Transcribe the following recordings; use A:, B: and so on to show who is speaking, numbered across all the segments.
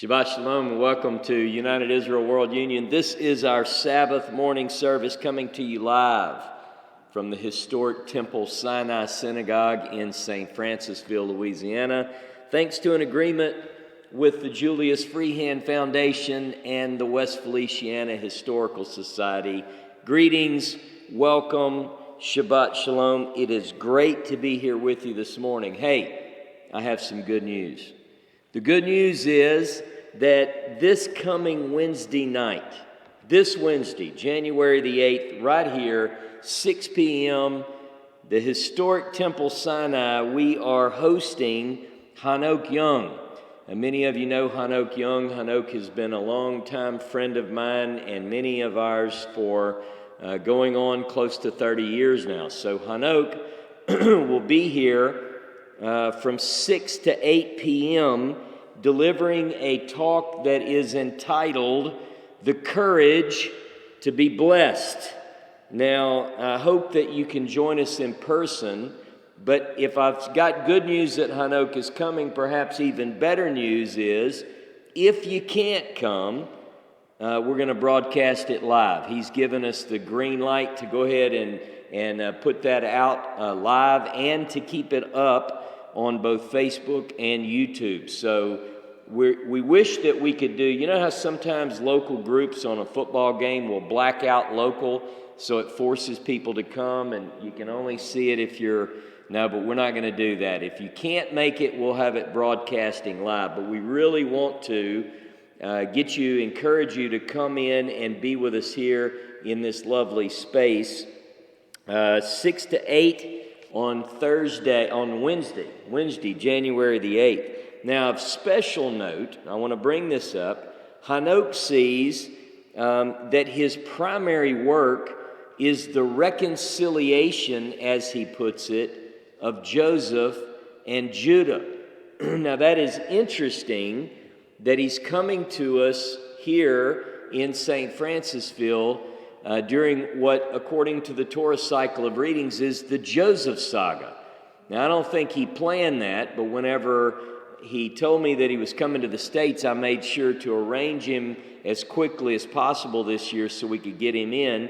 A: Shabbat Shalom and welcome to United Israel World Union. This is our Sabbath morning service coming to you live from the historic Temple Sinai Synagogue in St. Francisville, Louisiana. Thanks to an agreement with the Julius Freehand Foundation and the West Feliciana Historical Society. Greetings, welcome, Shabbat Shalom. It is great to be here with you this morning. Hey, I have some good news. The good news is that this coming Wednesday night, this Wednesday, January the 8th, right here, 6 p.m., the historic Temple Sinai, we are hosting Hanok Young. And many of you know Hanok Young. Hanok has been a long-time friend of mine and many of ours for going on close to 30 years now. So Hanok will be here from 6 to 8 p.m., delivering a talk that is entitled, The Courage to be Blessed. Now, I hope that you can join us in person, but if I've got good news that Hanok is coming, perhaps even better news is, if you can't come, we're going to broadcast it live. He's given us the green light to go ahead and put that out live and to keep it up on both Facebook and YouTube. So we wish that we could do, you know how sometimes local groups on a football game will black out local, so it forces people to come and you can only see it if you're, no, but we're not going to do that. If you can't make it, we'll have it broadcasting live, but we really want to encourage you to come in and be with us here in this lovely space. 6 to 8 on Wednesday, January the 8th. Now, of special note, I want to bring this up. Hanok sees that his primary work is the reconciliation, as he puts it, of Joseph and Judah. Now, that is interesting that he's coming to us here in St. Francisville during what, according to the Torah cycle of readings, is the Joseph saga. Now, I don't think he planned that, but whenever he told me that he was coming to the States, I made sure to arrange him as quickly as possible this year so we could get him in.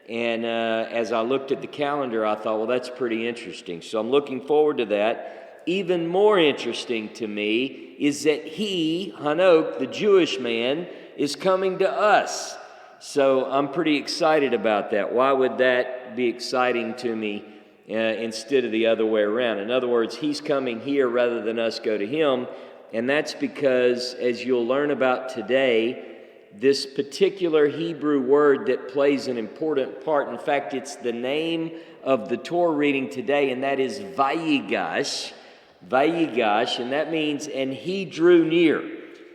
A: And as I looked at the calendar, I thought, well, that's pretty interesting. So I'm looking forward to that. Even more interesting to me is that he, Hanok, the Jewish man, is coming to us. So I'm pretty excited about that. Why would that be exciting to me instead of the other way around? In other words, he's coming here rather than us go to him. And that's because, as you'll learn about today, this particular Hebrew word that plays an important part, in fact, it's the name of the Torah reading today, and that is Vayigash. Vayigash, and that means, and he drew near.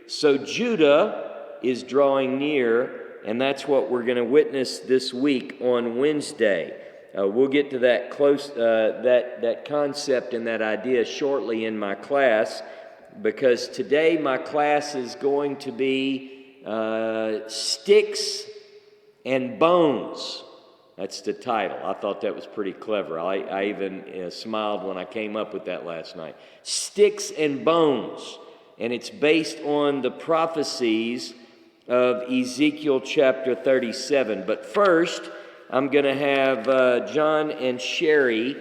A: So Judah is drawing near, and that's what we're going to witness this week on Wednesday. We'll get to that that concept and that idea shortly in my class, because today my class is going to be Sticks and Bones. That's the title. I thought that was pretty clever. I even smiled when I came up with that last night. Sticks and Bones. And it's based on the prophecies of Ezekiel chapter 37. But first, I'm going to have John and Sherry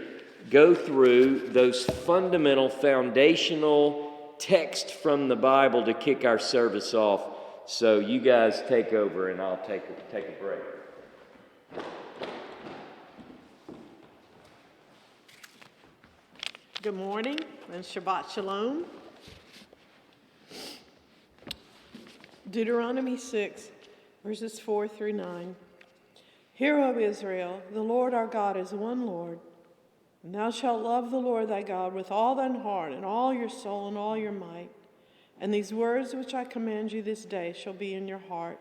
A: go through those fundamental, foundational texts from the Bible to kick our service off. So you guys take over and I'll take a break.
B: Good morning and Shabbat Shalom. Deuteronomy 6, verses 4 through 9. Hear, O Israel, the Lord our God is one Lord. And thou shalt love the Lord thy God with all thine heart and all your soul and all your might. And these words which I command you this day shall be in your heart.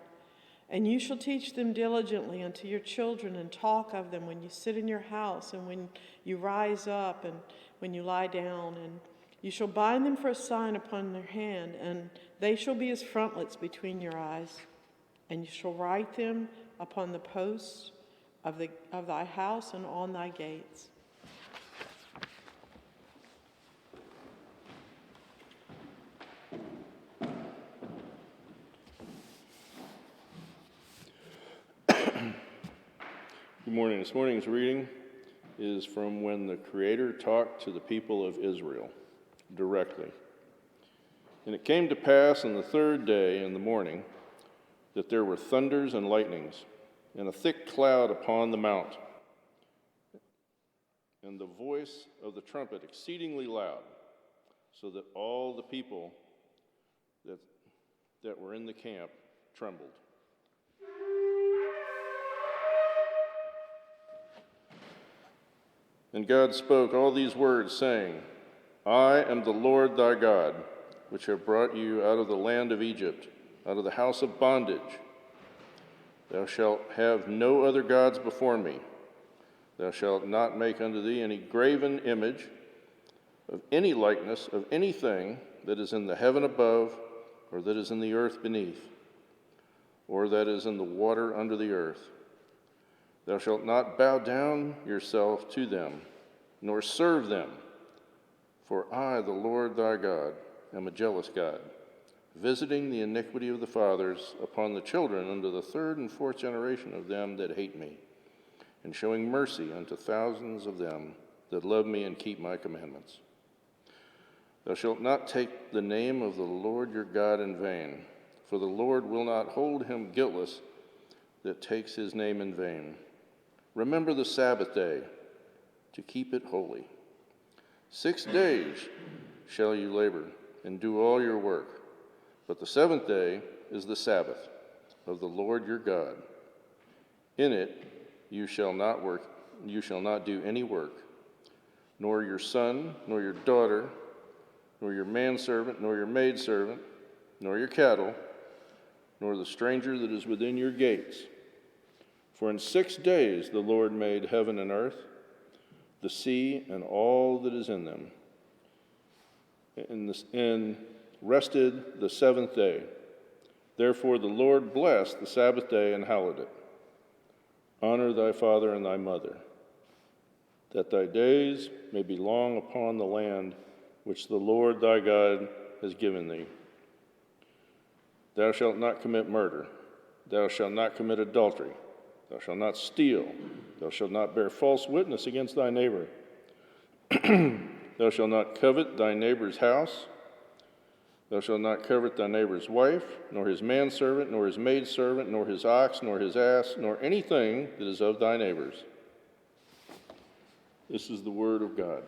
B: And you shall teach them diligently unto your children, and talk of them when you sit in your house, and when you rise up, and when you lie down. And you shall bind them for a sign upon their hand, and they shall be as frontlets between your eyes. And you shall write them upon the posts of thy house and on thy gates.
C: morning. This morning's reading is from when the Creator talked to the people of Israel directly. And it came to pass on the third day in the morning that there were thunders and lightnings, and a thick cloud upon the mount, and the voice of the trumpet exceedingly loud, so that all the people that were in the camp trembled. And God spoke all these words, saying, I am the Lord thy God, which have brought you out of the land of Egypt, out of the house of bondage. Thou shalt have no other gods before me. Thou shalt not make unto thee any graven image of any likeness of anything that is in the heaven above, or that is in the earth beneath, or that is in the water under the earth. Thou shalt not bow down yourself to them, nor serve them. For I, the Lord thy God, am a jealous God, visiting the iniquity of the fathers upon the children unto the third and fourth generation of them that hate me, and showing mercy unto thousands of them that love me and keep my commandments. Thou shalt not take the name of the Lord your God in vain, for the Lord will not hold him guiltless that takes his name in vain. Remember the Sabbath day, to keep it holy. 6 days shall you labor, and do all your work. But the seventh day is the Sabbath of the Lord your God. In it you shall not work, you shall not do any work, nor your son, nor your daughter, nor your manservant, nor your maidservant, nor your cattle, nor the stranger that is within your gates. For in 6 days the Lord made heaven and earth, the sea and all that is in them, and rested the seventh day. Therefore the Lord blessed the Sabbath day and hallowed it. Honor thy father and thy mother, that thy days may be long upon the land which the Lord thy God has given thee. Thou shalt not commit murder. Thou shalt not commit adultery. Thou shalt not steal. Thou shalt not bear false witness against thy neighbor. Thou shalt not covet thy neighbor's house. Thou shalt not covet thy neighbor's wife, nor his manservant, nor his maidservant, nor his ox, nor his ass, nor anything that is of thy neighbor's. This is the word of God.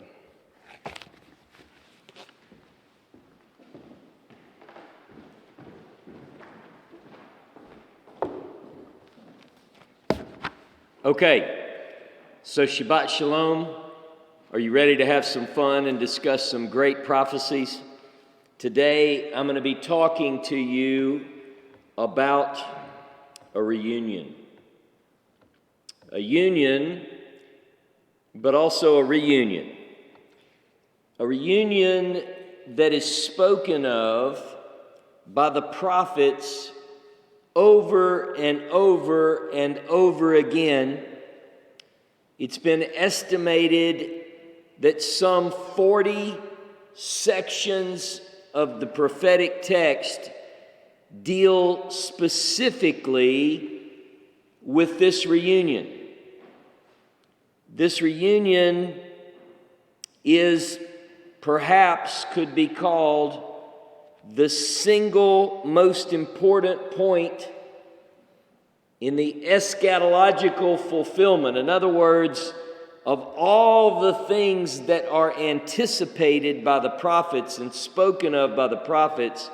A: Okay, so Shabbat Shalom. Are you ready to have some fun and discuss some great prophecies? Today, I'm going to be talking to you about a reunion. A union, but also a reunion. A reunion that is spoken of by the prophets over and over and over again. It's been estimated that some 40 sections of the prophetic text deal specifically with this reunion. This reunion is perhaps could be called the single most important point in the eschatological fulfillment. In other words, of all the things that are anticipated by the prophets and spoken of by the prophets,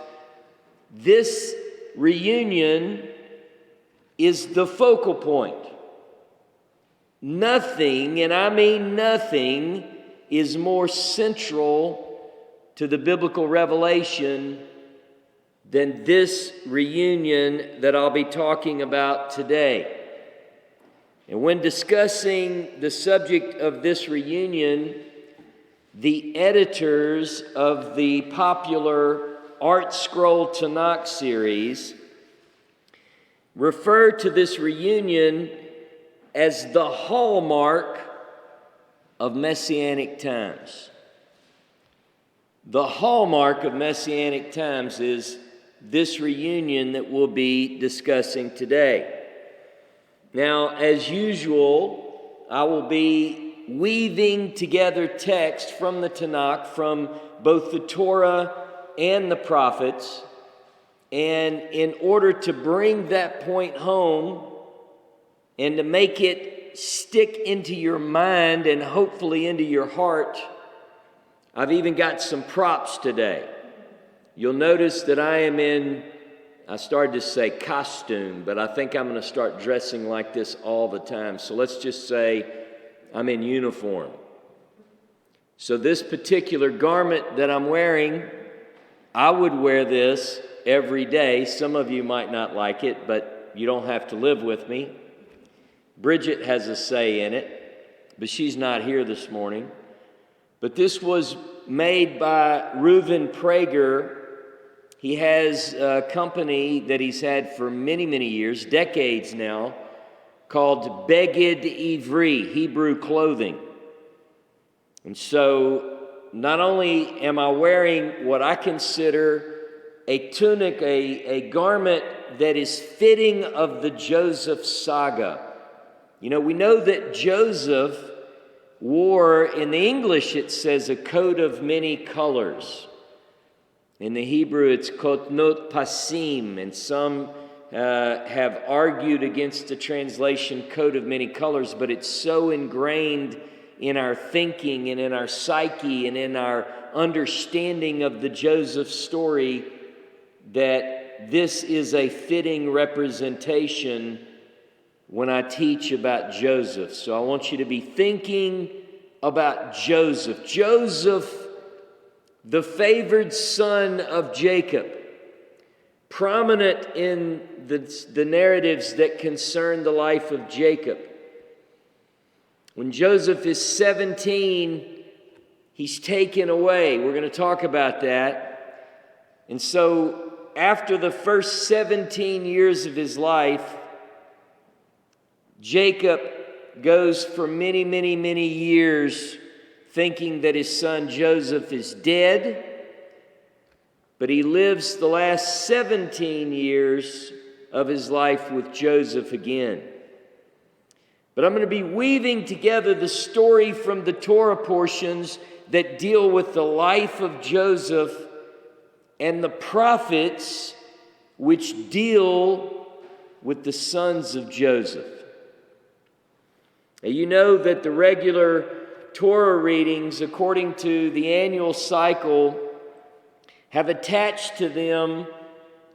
A: this reunion is the focal point. Nothing, and I mean nothing, is more central to the biblical revelation than this reunion that I'll be talking about today. And when discussing the subject of this reunion, the editors of the popular Art Scroll Tanakh series refer to this reunion as the hallmark of Messianic times. The hallmark of Messianic times is this reunion that we'll be discussing today. Now, as usual, I will be weaving together text from the Tanakh, from both the Torah and the prophets. And in order to bring that point home and to make it stick into your mind and hopefully into your heart, I've even got some props today. You'll notice that I started to say costume, but I think I'm going to start dressing like this all the time. So let's just say I'm in uniform. So this particular garment that I'm wearing, I would wear this every day. Some of you might not like it, but you don't have to live with me. Bridget has a say in it, but she's not here this morning. But this was made by Reuven Prager. He has a company that he's had for many, many years, decades now, called Beged Ivri, Hebrew clothing. And so not only am I wearing what I consider a tunic, a garment that is fitting of the Joseph saga. You know, we know that Joseph wore, in the English it says, a coat of many colors. In the Hebrew it's kotnot pasim, and some have argued against the translation coat of many colors, but it's so ingrained in our thinking and in our psyche and in our understanding of the Joseph story that this is a fitting representation when I teach about Joseph. So I want you to be thinking about Joseph. Joseph, the favored son of Jacob, prominent in the narratives that concern the life of Jacob. When Joseph is 17, he's taken away. We're going to talk about that. And so after the first 17 years of his life, Jacob goes for many, many, many years thinking that his son Joseph is dead, but he lives the last 17 years of his life with Joseph again. But I'm going to be weaving together the story from the Torah portions that deal with the life of Joseph and the prophets which deal with the sons of Joseph. Now, you know that the regular Torah readings, according to the annual cycle, have attached to them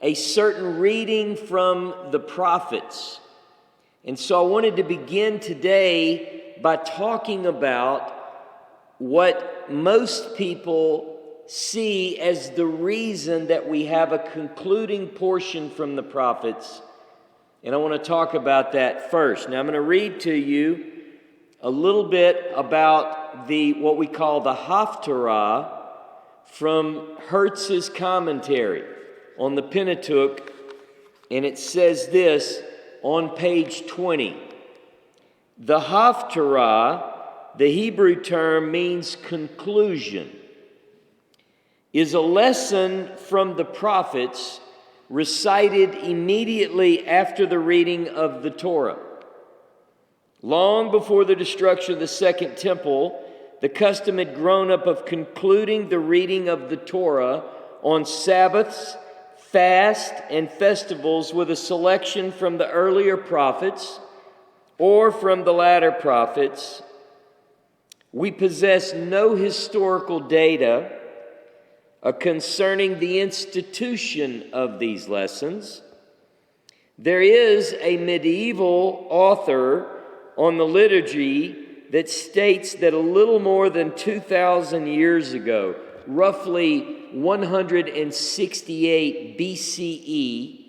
A: a certain reading from the prophets. And so I wanted to begin today by talking about what most people see as the reason that we have a concluding portion from the prophets. And I want to talk about that first. Now I'm going to read to you a little bit about what we call the Haftarah from Hertz's commentary on the Pentateuch. And it says this on page 20. The Haftarah, the Hebrew term, means conclusion, is a lesson from the prophets recited immediately after the reading of the Torah. Long before the destruction of the Second Temple, the custom had grown up of concluding the reading of the Torah on Sabbaths, fasts, and festivals with a selection from the earlier prophets or from the latter prophets. We possess no historical data concerning the institution of these lessons. There is a medieval author on the liturgy that states that a little more than 2,000 years ago, roughly 168 BCE,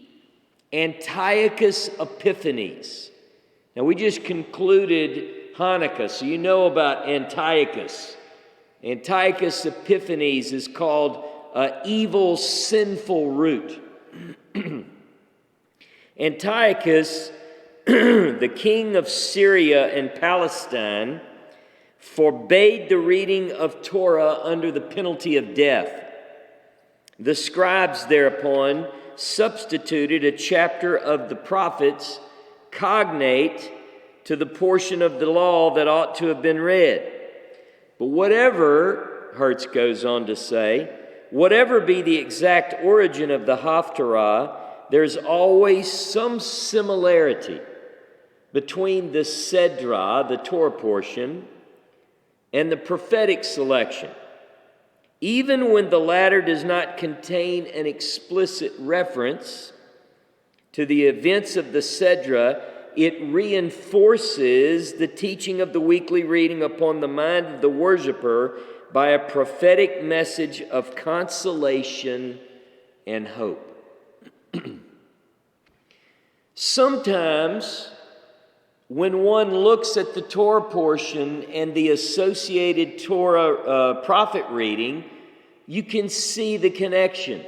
A: Antiochus Epiphanes. Now we just concluded Hanukkah, so you know about Antiochus. Antiochus Epiphanes is called evil, sinful root. Antiochus, the king of Syria and Palestine, forbade the reading of Torah under the penalty of death. The scribes thereupon substituted a chapter of the prophets cognate to the portion of the law that ought to have been read. But whatever, Hertz goes on to say, whatever be the exact origin of the Haftarah, there's always some similarity between the Sedra, the Torah portion, and the prophetic selection. Even when the latter does not contain an explicit reference to the events of the Sedra, it reinforces the teaching of the weekly reading upon the mind of the worshiper by a prophetic message of consolation and hope. Sometimes, when one looks at the Torah portion and the associated Torah prophet reading, you can see the connection.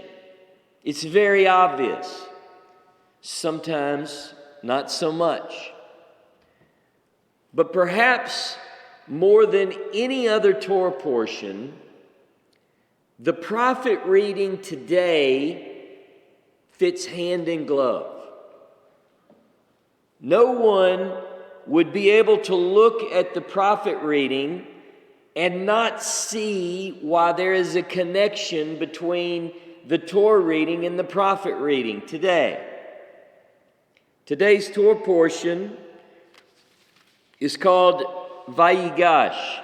A: It's very obvious. Sometimes, not so much. But perhaps more than any other Torah portion, the prophet reading today fits hand in glove. No one would be able to look at the prophet reading and not see why there is a connection between the Torah reading and the prophet reading today. Today's Torah portion is called Vayigash.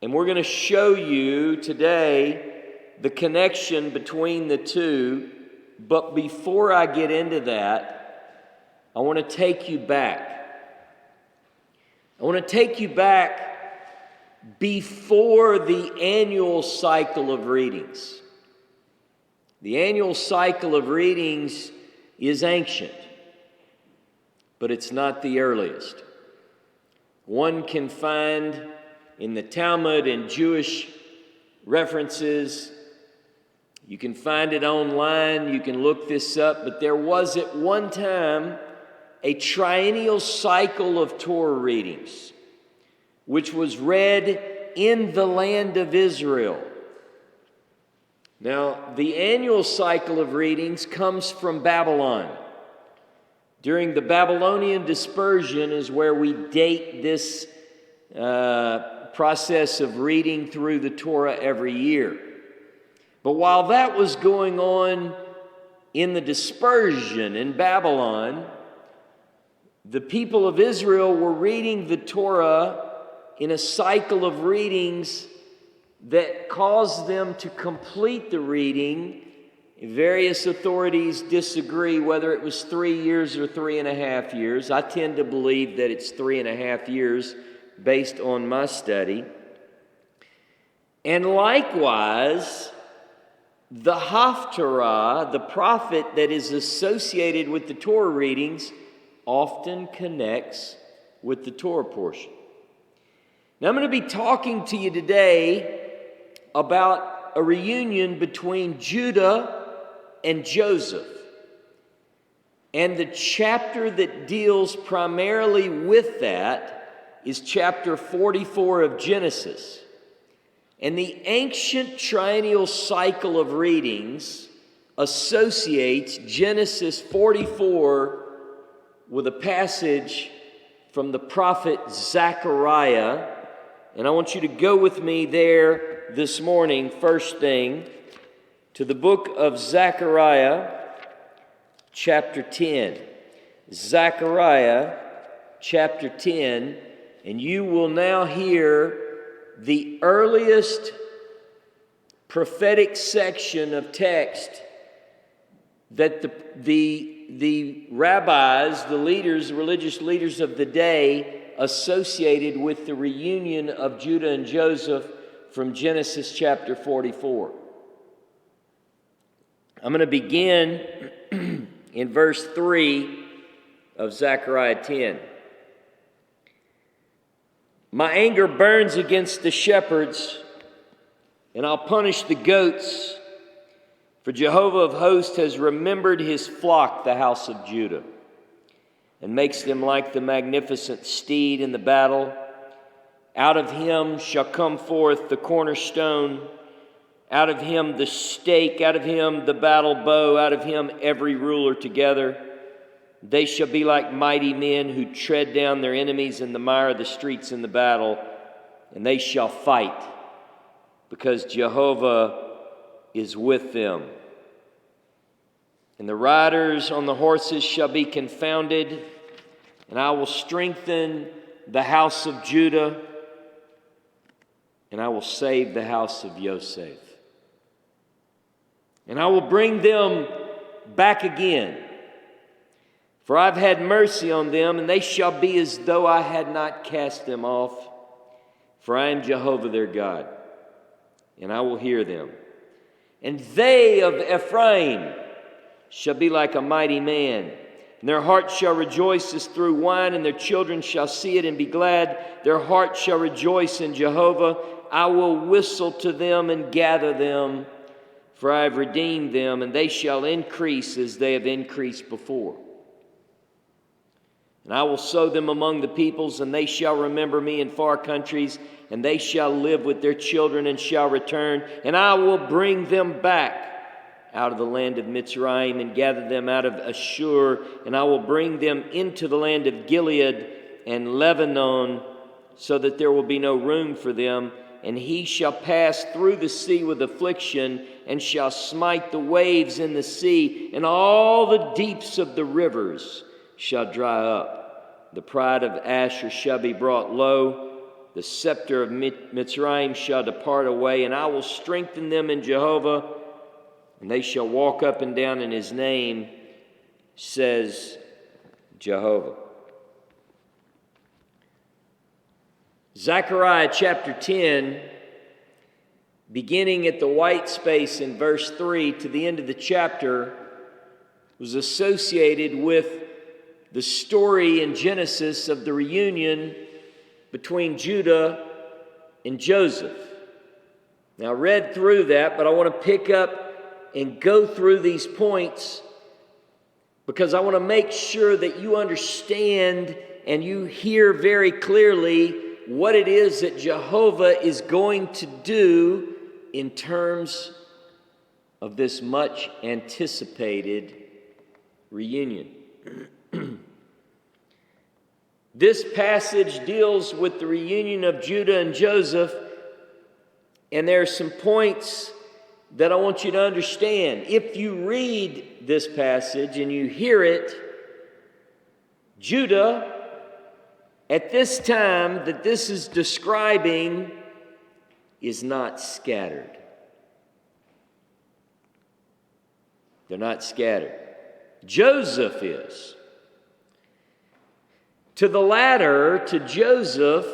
A: And we're going to show you today the connection between the two. But before I get into that, I want to take you back. I want to take you back before the annual cycle of readings. The annual cycle of readings is ancient, but it's not the earliest. One can find in the Talmud and Jewish references, you can find it online, you can look this up, but there was at one time a triennial cycle of Torah readings, which was read in the land of Israel. Now, the annual cycle of readings comes from Babylon. During the Babylonian dispersion is where we date this process of reading through the Torah every year. But while that was going on in the dispersion in Babylon, the people of Israel were reading the Torah in a cycle of readings that caused them to complete the reading. Various authorities disagree whether it was 3 years or 3.5 years. I tend to believe that it's 3.5 years based on my study. And likewise, the Haftarah, the prophet that is associated with the Torah readings, often connects with the Torah portion. Now, I'm going to be talking to you today about a reunion between Judah and Joseph. And the chapter that deals primarily with that is chapter 44 of Genesis. And the ancient triennial cycle of readings associates Genesis 44 with a passage from the prophet Zechariah. And I want you to go with me there this morning, first thing, to the book of Zechariah, chapter 10. Zechariah, chapter 10, and you will now hear the earliest prophetic section of text that the rabbis, the leaders, the religious leaders of the day associated with the reunion of Judah and Joseph from Genesis chapter 44. I'm going to begin in verse 3 of Zechariah 10. My anger burns against the shepherds, and I'll punish the goats, for Jehovah of hosts has remembered his flock, the house of Judah, and makes them like the magnificent steed in the battle. Out of him shall come forth the cornerstone, out of him the stake, out of him the battle bow, out of him every ruler together. They shall be like mighty men who tread down their enemies in the mire of the streets in the battle, and they shall fight, because Jehovah is with them. And the riders on the horses shall be confounded, and I will strengthen the house of Judah, and I will save the house of Joseph. And I will bring them back again, for I've had mercy on them, and they shall be as though I had not cast them off. For I am Jehovah their God, and I will hear them. And they of Ephraim shall be like a mighty man, and their heart shall rejoice as through wine, and their children shall see it and be glad. Their heart shall rejoice in Jehovah. I will whistle to them and gather them, for I have redeemed them, and they shall increase as they have increased before. And I will sow them among the peoples, and they shall remember me in far countries, and they shall live with their children and shall return. And I will bring them back out of the land of Mitzrayim and gather them out of Ashur, and I will bring them into the land of Gilead and Lebanon, so that there will be no room for them. And he shall pass through the sea with affliction, and shall smite the waves in the sea, and all the deeps of the rivers shall dry up. The pride of Asher shall be brought low. The scepter of Mitzrayim shall depart away, and I will strengthen them in Jehovah, and they shall walk up and down in his name, says Jehovah. Zechariah chapter 10, beginning at the white space in verse 3 to the end of the chapter, was associated with the story in Genesis of the reunion between Judah and Joseph. Now, I read through that, but I want to pick up and go through these points because I want to make sure that you understand and you hear very clearly what it is that Jehovah is going to do in terms of this much anticipated reunion. This passage deals with the reunion of Judah and Joseph, and there are some points that I want you to understand. If you read this passage and you hear it, Judah, at this time that this is describing, is not scattered. They're not scattered. Joseph is. To the latter, to Joseph,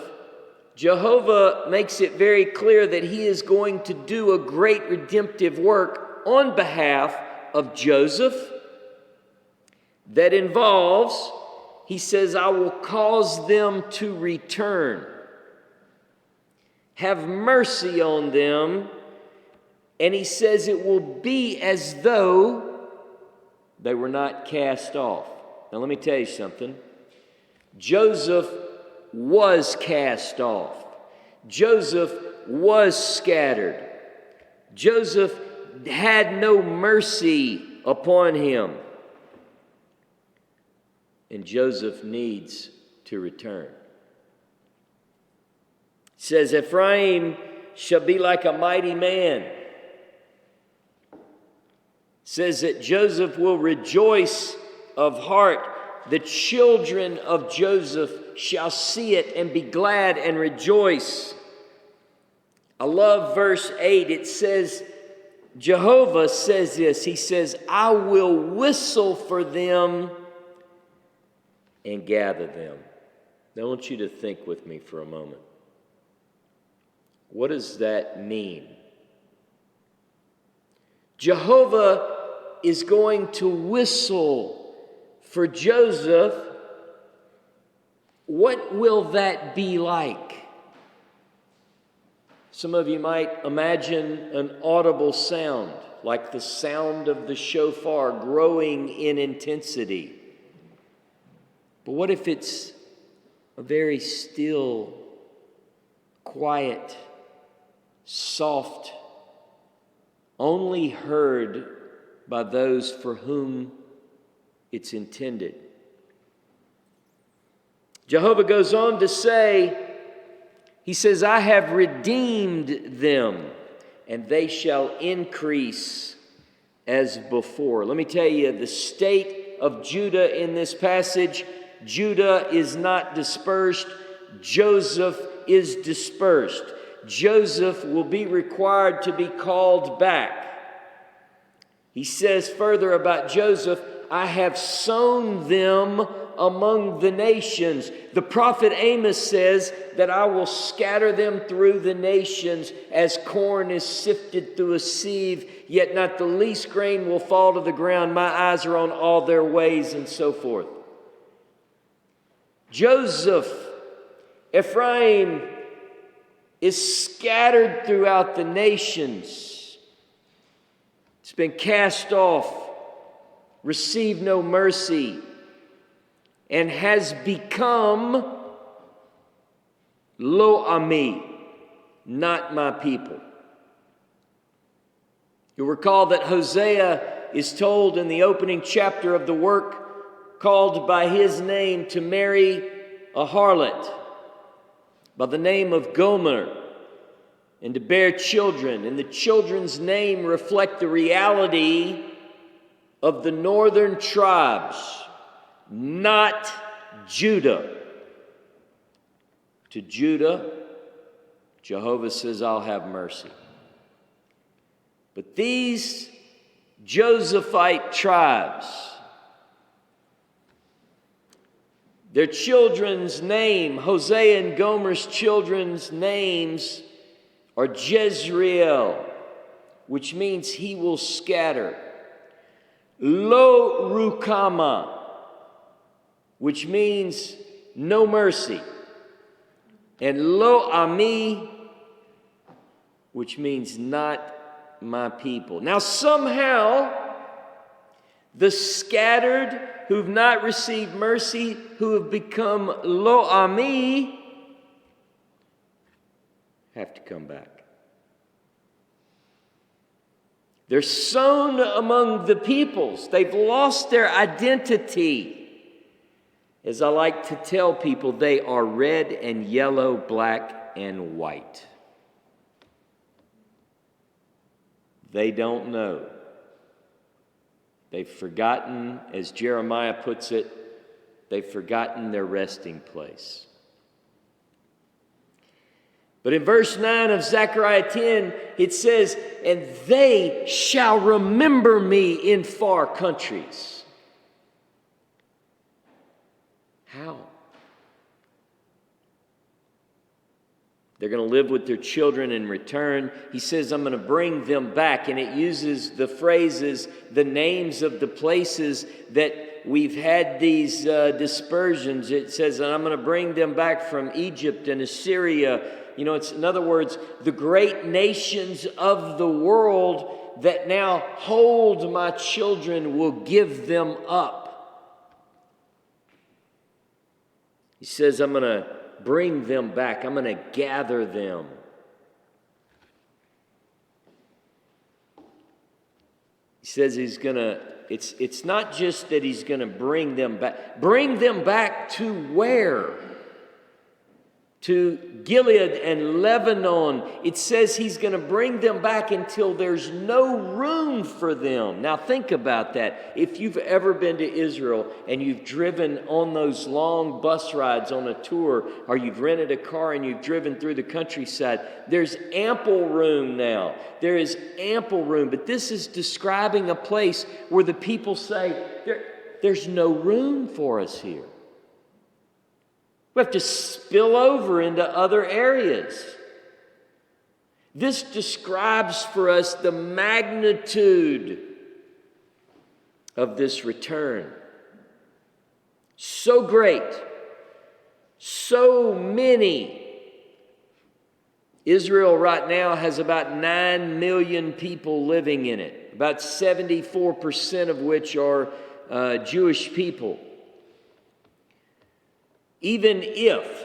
A: Jehovah makes it very clear that he is going to do a great redemptive work on behalf of Joseph that involves, he says, I will cause them to return. Have mercy on them. And he says it will be as though they were not cast off. Now let me tell you something. Joseph was cast off. Joseph was scattered. Joseph had no mercy upon him. And Joseph needs to return. It says, Ephraim shall be like a mighty man. It says that Joseph will rejoice of heart. The children of Joseph shall see it and be glad and rejoice. I love verse 8. It says, Jehovah says this. He says, I will whistle for them and gather them. Now I want you to think with me for a moment. What does that mean? Jehovah is going to whistle for Joseph. What will that be like? Some of you might imagine an audible sound, like the sound of the shofar growing in intensity. But what if it's a very still, quiet, soft, only heard by those for whom it's intended? Jehovah goes on to say, he says, I have redeemed them, and they shall increase as before. Let me tell you, the state of Judah in this passage, Judah is not dispersed. Joseph is dispersed. Joseph will be required to be called back. He says further about Joseph, I have sown them among the nations. The prophet Amos says that I will scatter them through the nations as corn is sifted through a sieve, yet not the least grain will fall to the ground. My eyes are on all their ways, and so forth. Joseph, Ephraim, is scattered throughout the nations. It's been cast off, received no mercy, and has become lo ami, not my people. You'll recall that Hosea is told in the opening chapter of the work, called by his name to marry a harlot by the name of Gomer, and to bear children. And the children's name reflect the reality of the northern tribes, not Judah. To Judah, Jehovah says, I'll have mercy. But these Josephite tribes, their children's name, Hosea and Gomer's children's names are Jezreel, which means he will scatter. Lo Rukama, which means no mercy. And Lo Ami, which means not my people. Now somehow, the scattered who've not received mercy, who have become Lo Ami, have to come back. They're sown among the peoples. They've lost their identity. As I like to tell people, they are red and yellow, black and white. They don't know. They've forgotten, as Jeremiah puts it, they've forgotten their resting place. But in verse 9 of Zechariah 10, it says, and they shall remember me in far countries. How? They're going to live with their children in return. He says, I'm going to bring them back. And it uses the phrases, the names of the places that we've had these dispersions. It says, I'm going to bring them back from Egypt and Assyria. You know, it's, in other words, the great nations of the world that now hold my children will give them up. He says, I'm going to bring them back. I'm going to gather them. He says he's going to, it's not just that he's going to bring them back. Bring them back to where? To Gilead and Lebanon. It says he's going to bring them back until there's no room for them. Now think about that. If you've ever been to Israel and you've driven on those long bus rides on a tour, or you've rented a car and you've driven through the countryside, there's ample room now. There is ample room. But this is describing a place where the people say, there's no room for us here. We have to spill over into other areas. This describes for us the magnitude of this return. So great, so many. Israel right now has about 9 million people living in it, about 74% of which are Jewish people. Even if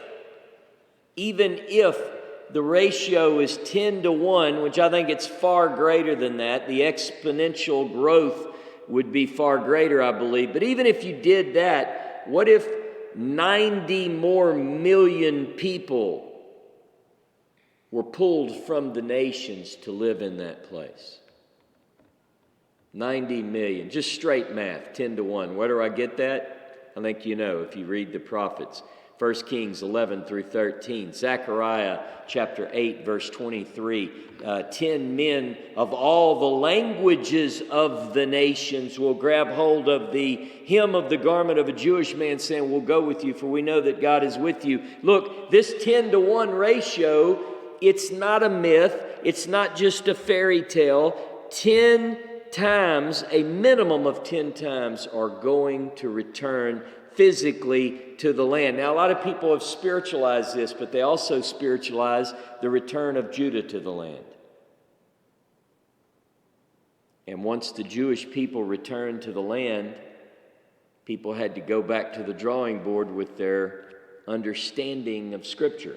A: the ratio is 10 to 1, which I think it's far greater than that, the exponential growth would be far greater, I believe. But even if you did that, what if 90 more million people were pulled from the nations to live in that place. 90 million. Just straight math, 10 to 1. Where do I get that? I think you know if you read the prophets. 1 Kings 11 through 13. Zechariah chapter 8 verse 23. 10 men of all the languages of the nations will grab hold of the hem of the garment of a Jewish man, saying, "We'll go with you, for we know that God is with you." Look, this 10 to 1 ratio, it's not a myth. It's not just a fairy tale. 10 times, a minimum of 10 times, are going to return physically to the land. Now, a lot of people have spiritualized this, but they also spiritualize the return of Judah to the land. And once the Jewish people returned to the land, people had to go back to the drawing board with their understanding of Scripture.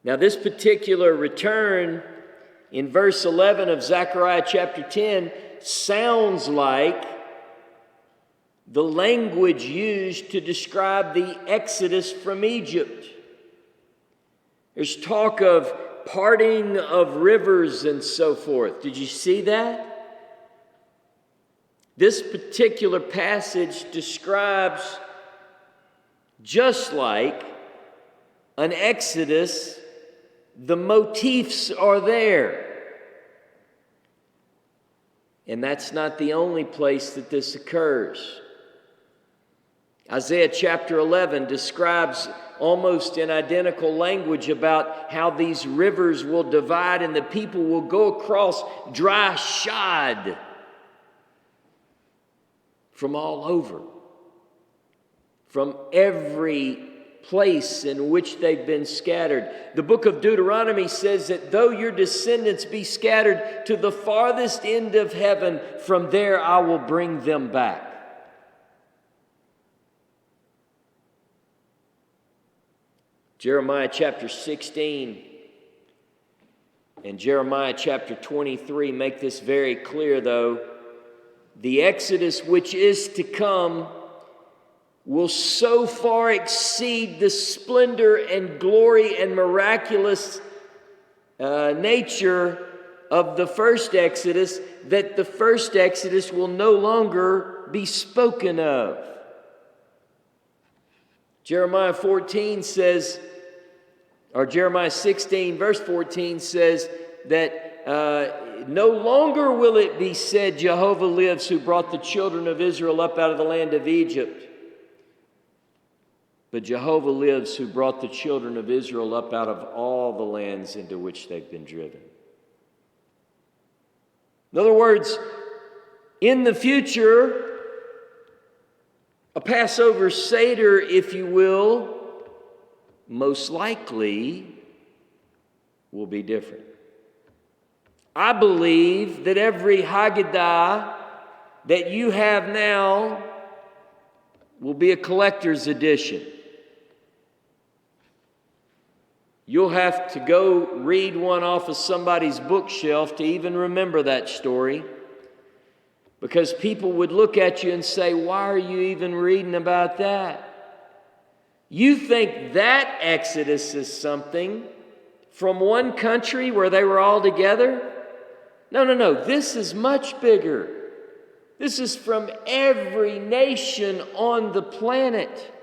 A: Now, this particular return in verse 11 of Zechariah chapter 10 sounds like the language used to describe the exodus from Egypt. There's talk of parting of rivers and so forth. Did you see that? This particular passage describes, just like an exodus, the motifs are there. And that's not the only place that this occurs. Isaiah chapter 11 describes almost in identical language about how these rivers will divide and the people will go across dry shod from all over, from every place in which they've been scattered. The book of Deuteronomy says that though your descendants be scattered to the farthest end of heaven, from there I will bring them back. Jeremiah chapter 16 and Jeremiah chapter 23 make this very clear, though. The exodus which is to come will so far exceed the splendor and glory and miraculous nature of the first exodus that the first exodus will no longer be spoken of. Jeremiah 14 says, or Jeremiah 16 verse 14 says that no longer will it be said, Jehovah lives, who brought the children of Israel up out of the land of Egypt. But Jehovah lives, who brought the children of Israel up out of all the lands into which they've been driven. In other words, in the future, a Passover Seder, if you will, most likely will be different. I believe that every Haggadah that you have now will be a collector's edition. You'll have to go read one off of somebody's bookshelf to even remember that story, because people would look at you and say, "Why are you even reading about that? You think that Exodus is something from one country where they were all together? No. This is much bigger. This is from every nation on the planet."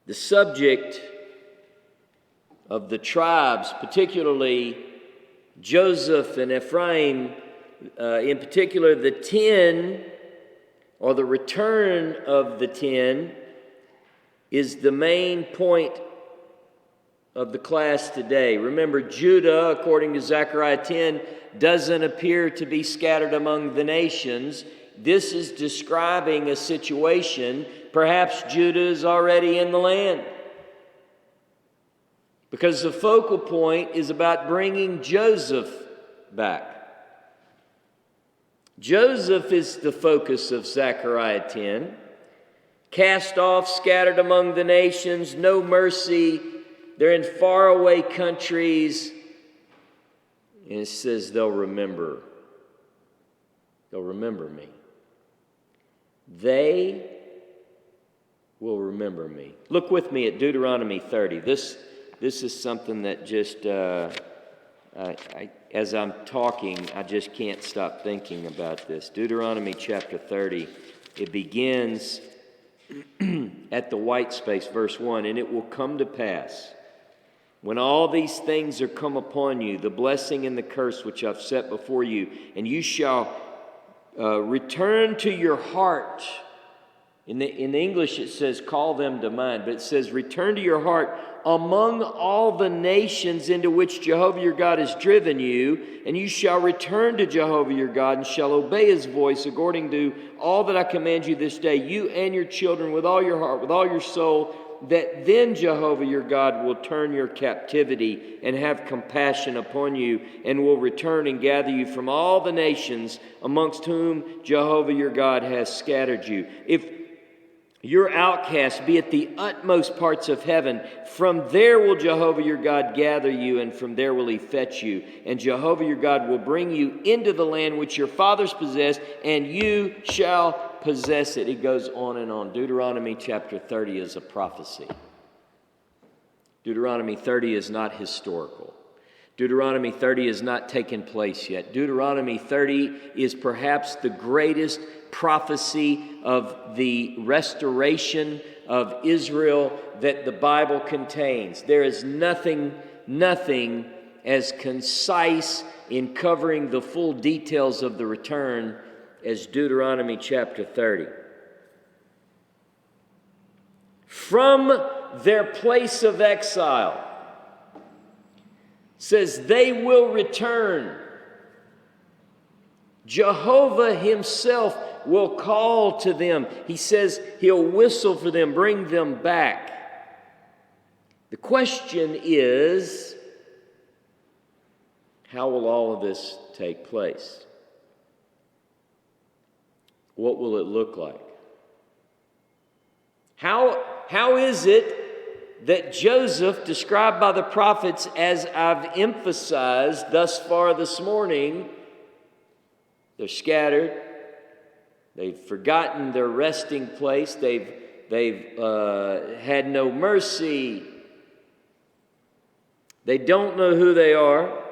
A: The subject of the tribes, particularly Joseph and Ephraim, in particular the 10, or the return of the 10, is the main point of the class today. Remember, Judah, according to Zechariah 10, doesn't appear to be scattered among the nations. This is describing a situation. Perhaps Judah is already in the land, because the focal point is about bringing Joseph back. Joseph is the focus of Zechariah 10. Cast off, scattered among the nations, no mercy. They're in faraway countries. And it says they'll remember. They'll remember me. They will remember me. Look with me at Deuteronomy 30. This is something that just, as I'm talking, I just can't stop thinking about this. Deuteronomy chapter 30, it begins at the white space, verse 1, and it will come to pass, when all these things are come upon you, the blessing and the curse which I've set before you, and you shall return to your heart. In the English it says, call them to mind, but it says, return to your heart among all the nations into which Jehovah your God has driven you, and you shall return to Jehovah your God and shall obey his voice according to all that I command you this day, you and your children with all your heart, with all your soul, that then Jehovah your God will turn your captivity and have compassion upon you, and will return and gather you from all the nations amongst whom Jehovah your God has scattered you. If your outcast be at the utmost parts of heaven, from there will Jehovah your God gather you, and from there will he fetch you. And Jehovah your God will bring you into the land which your fathers possessed, and you shall possess it. It goes on and on. Deuteronomy chapter 30 is a prophecy. Deuteronomy 30 is not historical. Deuteronomy 30 has not taken place yet. Deuteronomy 30 is perhaps the greatest prophecy of the restoration of Israel that the Bible contains. There is nothing as concise in covering the full details of the return as Deuteronomy chapter 30. From their place of exile, says they will return. Jehovah himself will call to them. He says he'll whistle for them, bring them back. The question is, how will all of this take place? What will it look like? How is it that Joseph, described by the prophets as I've emphasized thus far this morning, they're scattered, they've forgotten their resting place, they've had no mercy, they don't know who they are.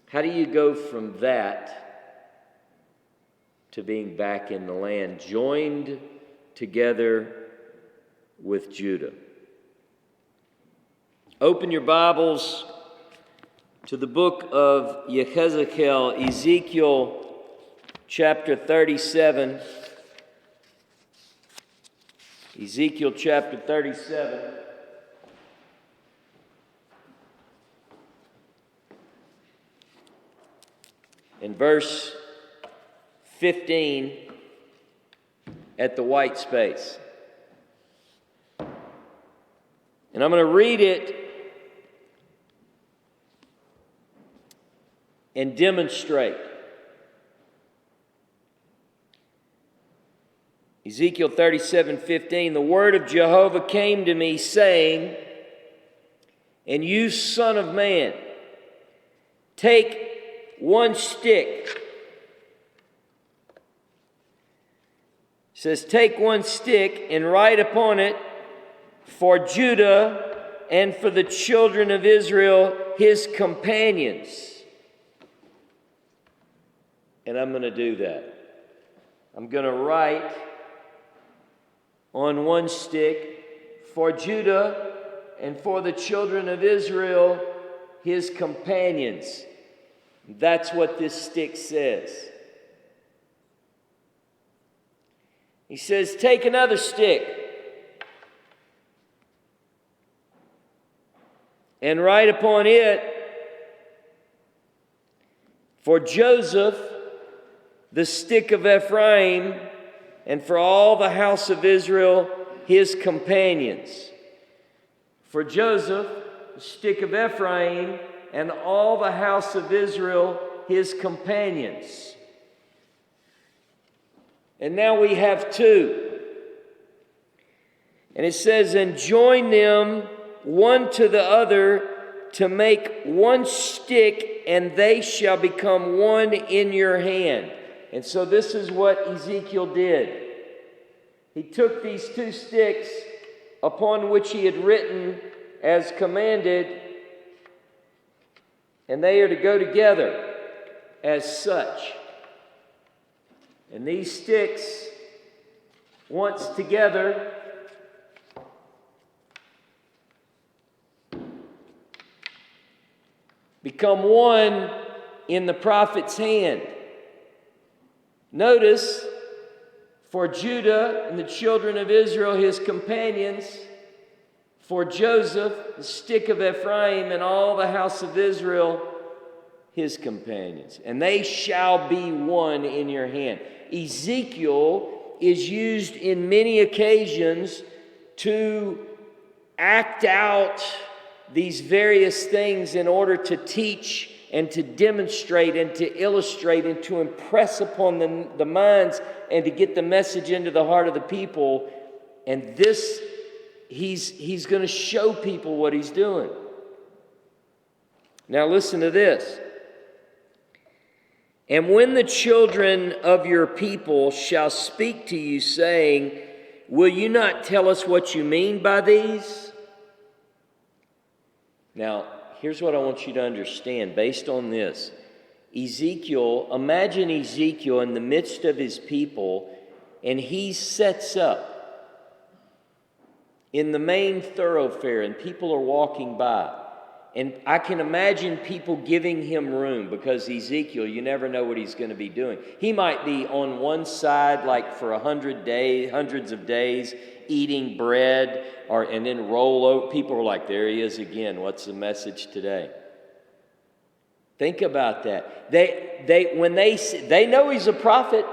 A: How do you go from that to being back in the land, joined together with Judah? Open your Bibles to the book of Ezekiel chapter 37. Ezekiel chapter 37. In verse 15, at the white space. And I'm going to read it and demonstrate. Ezekiel 37:15, the word of Jehovah came to me, saying, and you, son of man, take one stick. It says, take one stick and write upon it, for Judah and for the children of Israel, his companions. And I'm going to do that. I'm going to write on one stick, for Judah and for the children of Israel, his companions. That's what this stick says. He says, take another stick and write upon it, for Joseph, the stick of Ephraim, and for all the house of Israel, his companions. For Joseph, the stick of Ephraim, and all the house of Israel, his companions. And now we have two. And it says, and join them one to the other to make one stick, and they shall become one in your hand. And so this is what Ezekiel did. He took these two sticks upon which he had written as commanded, and they are to go together as such. And these sticks, once together, become one in the prophet's hand. Notice, for Judah and the children of Israel, his companions; for Joseph, the stick of Ephraim, and all the house of Israel, his companions. And they shall be one in your hand. Ezekiel is used in many occasions to act out these various things in order to teach and to demonstrate and to illustrate and to impress upon the minds and to get the message into the heart of the people. And this, he's going to show people what he's doing. Now listen to this. And when the children of your people shall speak to you, saying, will you not tell us what you mean by these? Now, here's what I want you to understand based on this. Imagine Ezekiel in the midst of his people, and he sets up in the main thoroughfare, and people are walking by. And I can imagine people giving him room, because Ezekiel, you never know what he's going to be doing. He might be on one side like for hundreds of days, eating bread, and then roll over. People are like, there he is again. What's the message today? Think about that. They know he's a prophet.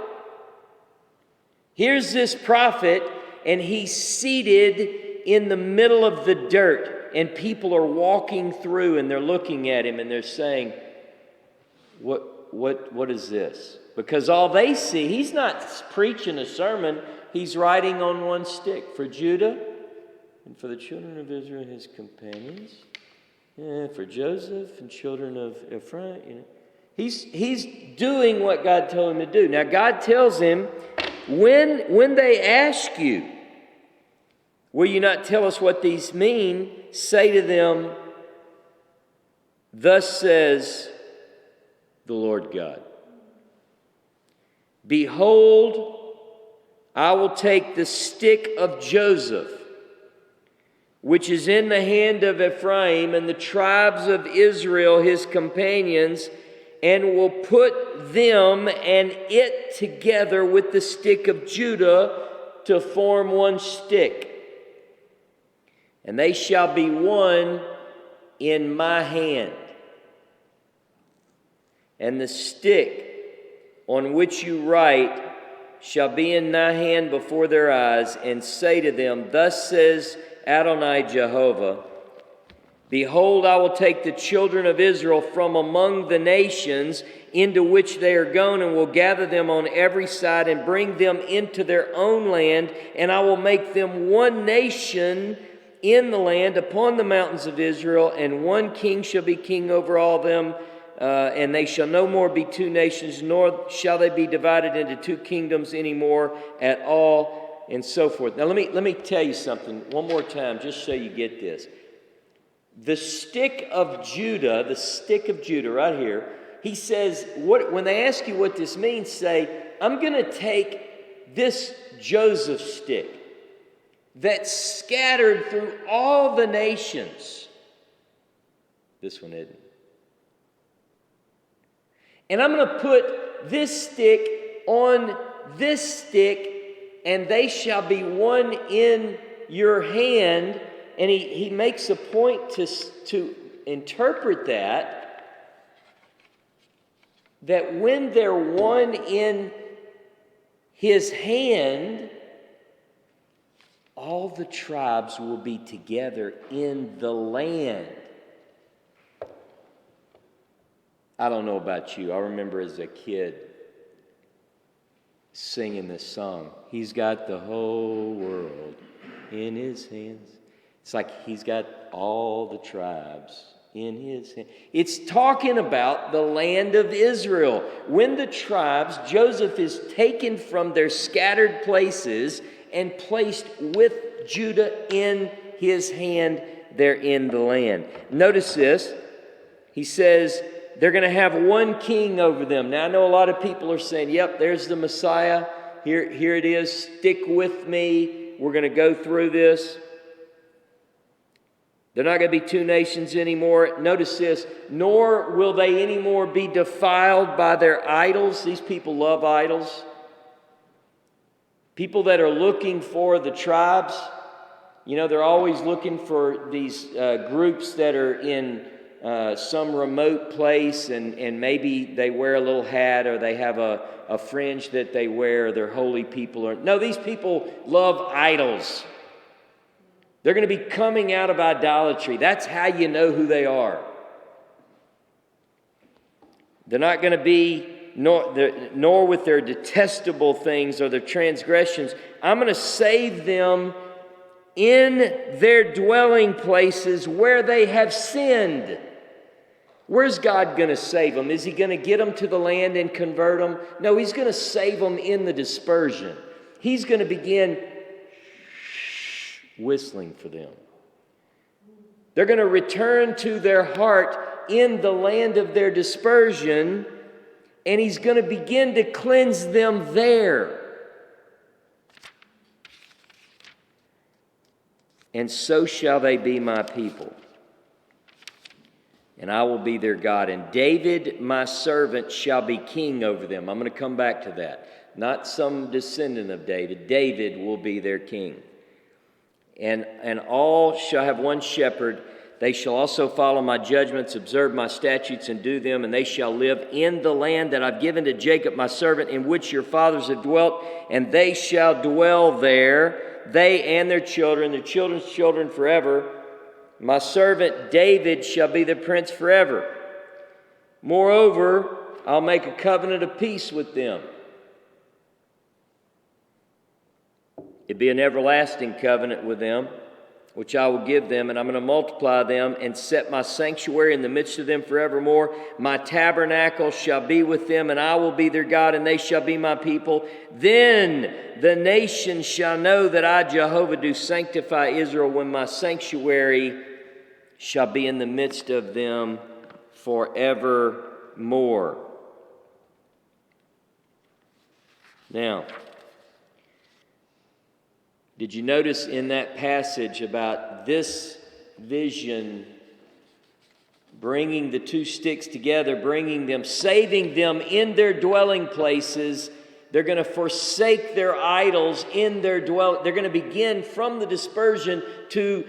A: Here's this prophet, and he's seated in the middle of the dirt. And people are walking through, and they're looking at him, and they're saying, what is this? Because all they see, he's not preaching a sermon. He's writing on one stick. For Judah and for the children of Israel, his companions. For Joseph and children of Ephraim. He's doing what God told him to do. Now God tells him, when they ask you, will you not tell us what these mean? Say to them, thus says the Lord God. Behold, I will take the stick of Joseph, which is in the hand of Ephraim, and the tribes of Israel, his companions, and will put them and it together with the stick of Judah to form one stick. And they shall be one in my hand. And the stick on which you write shall be in thy hand before their eyes, and say to them, thus says Adonai Jehovah, behold, I will take the children of Israel from among the nations into which they are gone, and will gather them on every side and bring them into their own land, and I will make them one nation in the land upon the mountains of Israel, and one king shall be king over all them, and they shall no more be two nations, nor shall they be divided into two kingdoms anymore at all, and so forth. Now let me tell you something one more time, just so you get this. The stick of Judah right here, he says, when they ask you what this means, say, I'm going to take this Joseph stick that's scattered through all the nations. This one isn't. And I'm going to put this stick on this stick, and they shall be one in your hand. And he makes a point to interpret that when they're one in his hand, all the tribes will be together in the land. I don't know about you. I remember as a kid singing this song. He's got the whole world in his hands. It's like he's got all the tribes in his hand. It's talking about the land of Israel. When the tribes, Joseph is taken from their scattered places and placed with Judah in his hand. They're in the land. Notice this. He says they're going to have one king over them. Now, I know a lot of people are saying, yep, there's the Messiah. Here it is. Stick with me. We're going to go through this. They're not going to be two nations anymore. Notice this. Nor will they anymore be defiled by their idols. These people love idols. People that are looking for the tribes, you know, they're always looking for these groups that are in some remote place, and maybe they wear a little hat, or they have a fringe that they wear, or they're holy people. No, these people love idols. They're going to be coming out of idolatry. That's how you know who they are. They're not going to be, nor with their detestable things or their transgressions. I'm going to save them in their dwelling places where they have sinned. Where's God going to save them? Is he going to get them to the land and convert them? No, he's going to save them in the dispersion. He's going to begin whistling for them. They're going to return to their heart in the land of their dispersion, and he's going to begin to cleanse them there. And so shall they be my people, and I will be their God. And David, my servant, shall be king over them. I'm going to come back to that. Not some descendant of David. David will be their king. And all shall have one shepherd. They shall also follow my judgments, observe my statutes, and do them, and they shall live in the land that I've given to Jacob my servant, in which your fathers have dwelt, and they shall dwell there, they and their children's children forever. My servant David shall be the prince forever. Moreover, I'll make a covenant of peace with them. It'd be an everlasting covenant with them, which I will give them, and I'm going to multiply them and set my sanctuary in the midst of them forevermore. My tabernacle shall be with them, and I will be their God, and they shall be my people. Then the nations shall know that I, Jehovah, do sanctify Israel, when my sanctuary shall be in the midst of them forevermore. Now, did you notice in that passage about this vision, bringing the two sticks together, bringing them, saving them in their dwelling places? They're going to forsake their idols in their dwelling. They're going to begin from the dispersion to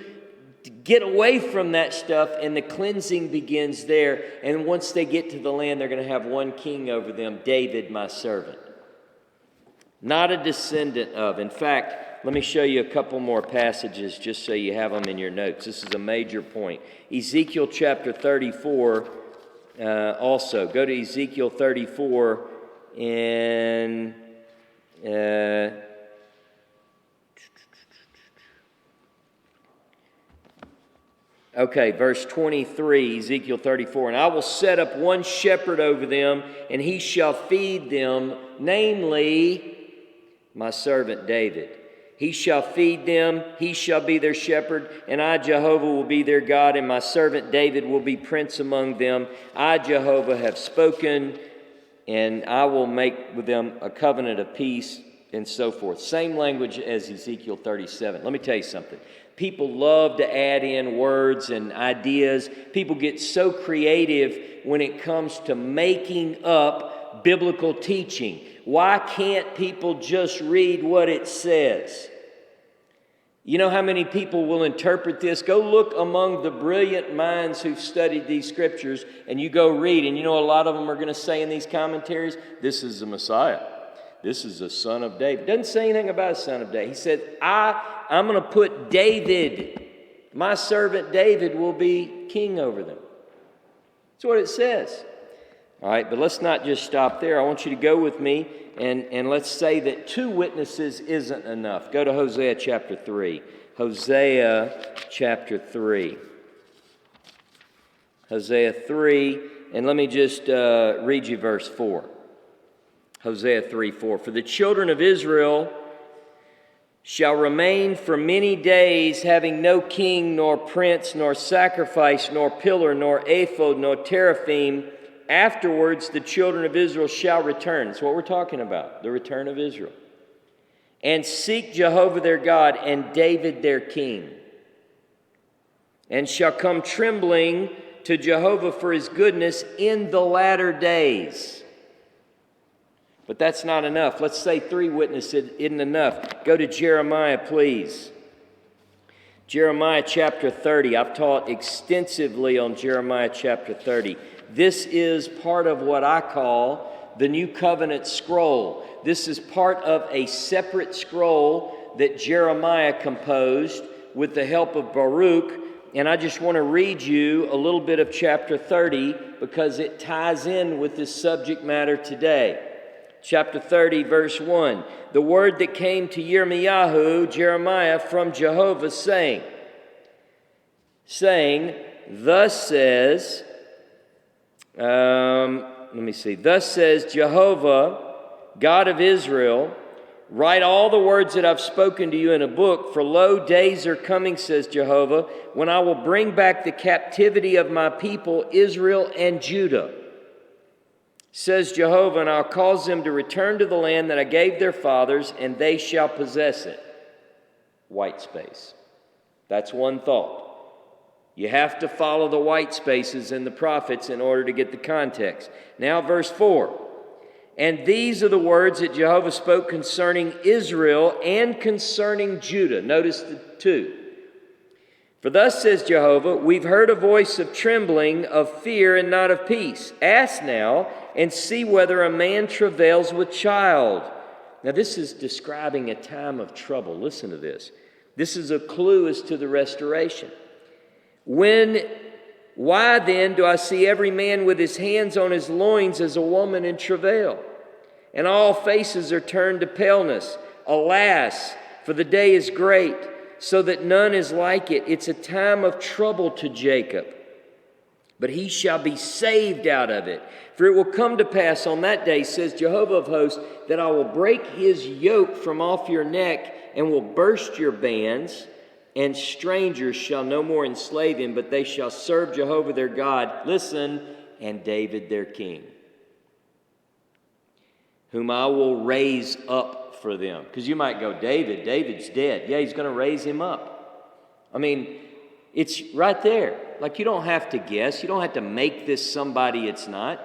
A: get away from that stuff, and the cleansing begins there. And once they get to the land, they're going to have one king over them, David, my servant. Not a descendant of. In fact, let me show you a couple more passages just so you have them in your notes. This is a major point. Ezekiel chapter 34 also. Go to Ezekiel 34 and... Okay, verse 23, Ezekiel 34. And I will set up one shepherd over them, and he shall feed them, namely my servant David. He shall feed them, he shall be their shepherd, and I, Jehovah, will be their God, and my servant David will be prince among them. I, Jehovah, have spoken, and I will make with them a covenant of peace, and so forth. Same language as Ezekiel 37. Let me tell you something. People love to add in words and ideas. People get so creative when it comes to making up biblical teaching. Why can't people just read what it says? You know how many people will interpret this? Go look among the brilliant minds who've studied these scriptures, and you go read, and you know a lot of them are going to say in these commentaries, this is the Messiah. This is the son of David. Doesn't say anything about a son of David. He said, I'm going to put David, my servant David, will be king over them. That's what it says. All right, but let's not just stop there. I want you to go with me, and let's say that two witnesses isn't enough. Go to Hosea chapter 3. Hosea chapter 3. Hosea 3, and let me just read you verse 4. Hosea 3:4. For the children of Israel shall remain for many days, having no king, nor prince, nor sacrifice, nor pillar, nor ephod, nor teraphim. Afterwards the children of Israel shall return. That's what we're talking about, the return of Israel. And seek Jehovah their God and David their king. And shall come trembling to Jehovah for his goodness in the latter days. But that's not enough. Let's say 3 witnesses isn't enough. Go to Jeremiah, please. Jeremiah chapter 30. I've taught extensively on Jeremiah chapter 30. This is part of what I call the New Covenant scroll. This is part of a separate scroll that Jeremiah composed with the help of Baruch. And I just want to read you a little bit of chapter 30 because it ties in with this subject matter today. Chapter 30, verse 1. The word that came to Yirmiyahu, Jeremiah, from Jehovah, saying, thus says, thus says Jehovah, God of Israel, write all the words that I've spoken to you in a book, for lo, days are coming, says Jehovah, when I will bring back the captivity of my people, Israel and Judah. Says Jehovah, and I'll cause them to return to the land that I gave their fathers, and they shall possess it. White space. That's one thought. You have to follow the white spaces in the prophets in order to get the context. Now, verse 4. And these are the words that Jehovah spoke concerning Israel and concerning Judah. Notice the 2. For thus says Jehovah, we've heard a voice of trembling, of fear, and not of peace. Ask now, and see whether a man travails with child. Now this is describing a time of trouble. Listen to this. This is a clue as to the restoration. Why then do I see every man with his hands on his loins as a woman in travail? And all faces are turned to paleness. Alas, for the day is great, so that none is like it. It's a time of trouble to Jacob, but he shall be saved out of it. For it will come to pass on that day, says Jehovah of hosts, that I will break his yoke from off your neck and will burst your bands, and strangers shall no more enslave him, but they shall serve Jehovah their God, listen, and David their king, whom I will raise up for them. Because you might go, David's dead. Yeah, he's going to raise him up. I mean, it's right there. Like, you don't have to guess. You don't have to make this somebody it's not.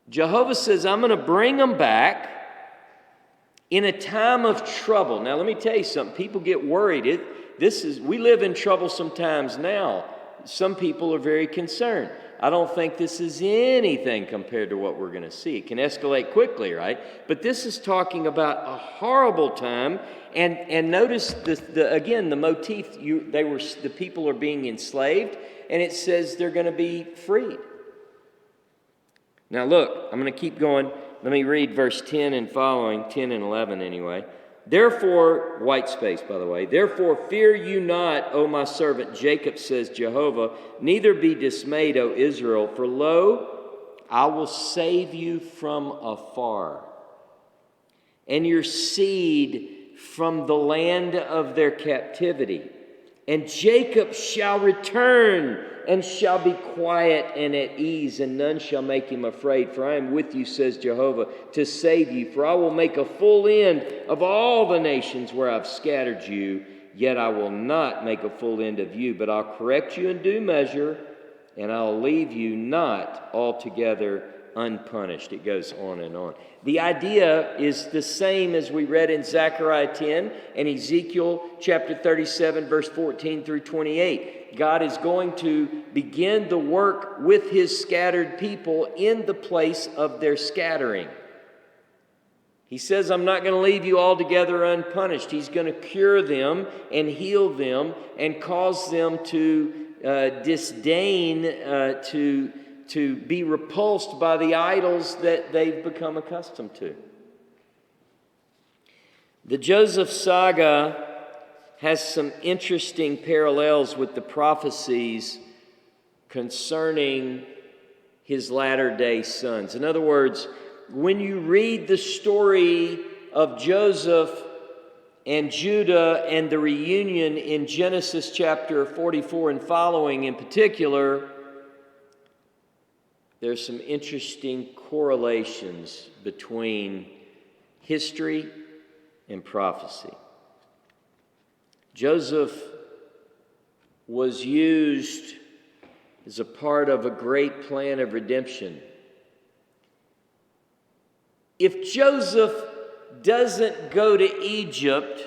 A: Jehovah says, I'm going to bring them back in a time of trouble. Now, let me tell you something. People get worried. We live in troublesome times now. Some people are very concerned. I don't think this is anything compared to what we're going to see. It can escalate quickly, right? But this is talking about a horrible time. And notice again the motif. The people are being enslaved, and it says they're going to be freed. Now look, I'm going to keep going. Let me read verse 10 and following, 10 and 11 anyway. Therefore, white space, by the way, therefore fear you not, O my servant Jacob, says Jehovah, neither be dismayed, O Israel, for lo, I will save you from afar, and your seed from the land of their captivity. And Jacob shall return and shall be quiet and at ease, and none shall make him afraid. For I am with you, says Jehovah, to save you. For I will make a full end of all the nations where I've scattered you. Yet I will not make a full end of you, but I'll correct you in due measure, and I'll leave you not altogether unpunished. It goes on and on. The idea is the same as we read in Zechariah 10 and Ezekiel chapter 37, verse 14 through 28. God is going to begin the work with his scattered people in the place of their scattering. He says, I'm not going to leave you altogether unpunished. He's going to cure them and heal them and cause them to disdain, to be repulsed by the idols that they've become accustomed to. The Joseph saga has some interesting parallels with the prophecies concerning his latter-day sons. In other words, when you read the story of Joseph and Judah and the reunion in Genesis chapter 44 and following in particular, there's some interesting correlations between history and prophecy. Joseph was used as a part of a great plan of redemption. If Joseph doesn't go to Egypt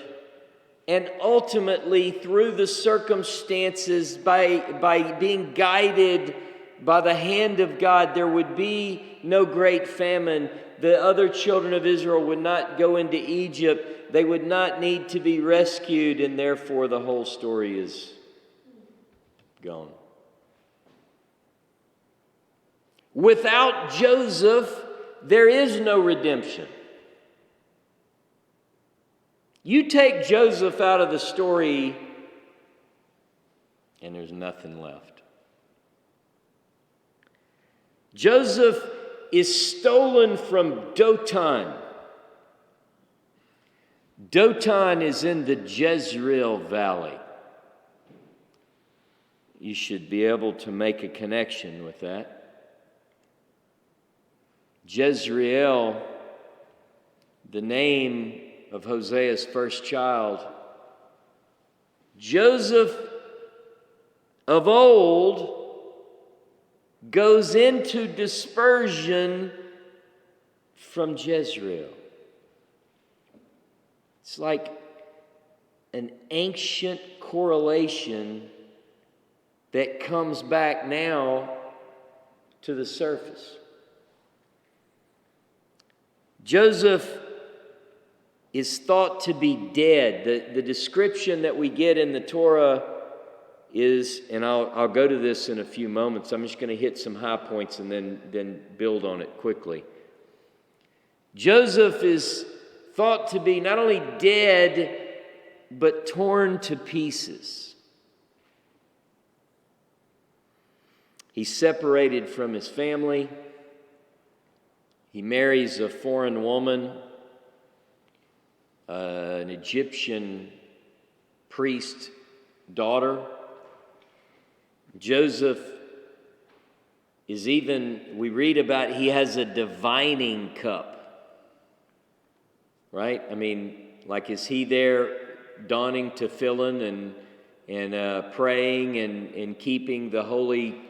A: and ultimately through the circumstances by being guided by the hand of God, there would be no great famine. The other children of Israel would not go into Egypt. They would not need to be rescued, and therefore the whole story is gone. Without Joseph, there is no redemption. You take Joseph out of the story, and there's nothing left. Joseph is stolen from Dothan. Dothan is in the Jezreel Valley. You should be able to make a connection with that. Jezreel, the name of Hosea's first child. Joseph of old goes into dispersion from Jezreel. It's like an ancient correlation that comes back now to the surface. Joseph is thought to be dead. The description that we get in the Torah is, and I'll go to this in a few moments. I'm just going to hit some high points and then build on it quickly. Joseph is thought to be not only dead, but torn to pieces. He's separated from his family. He marries a foreign woman, an Egyptian priest's daughter. Joseph is we read about he has a divining cup, right? I mean, like, is he there donning tefillin and praying and keeping the holy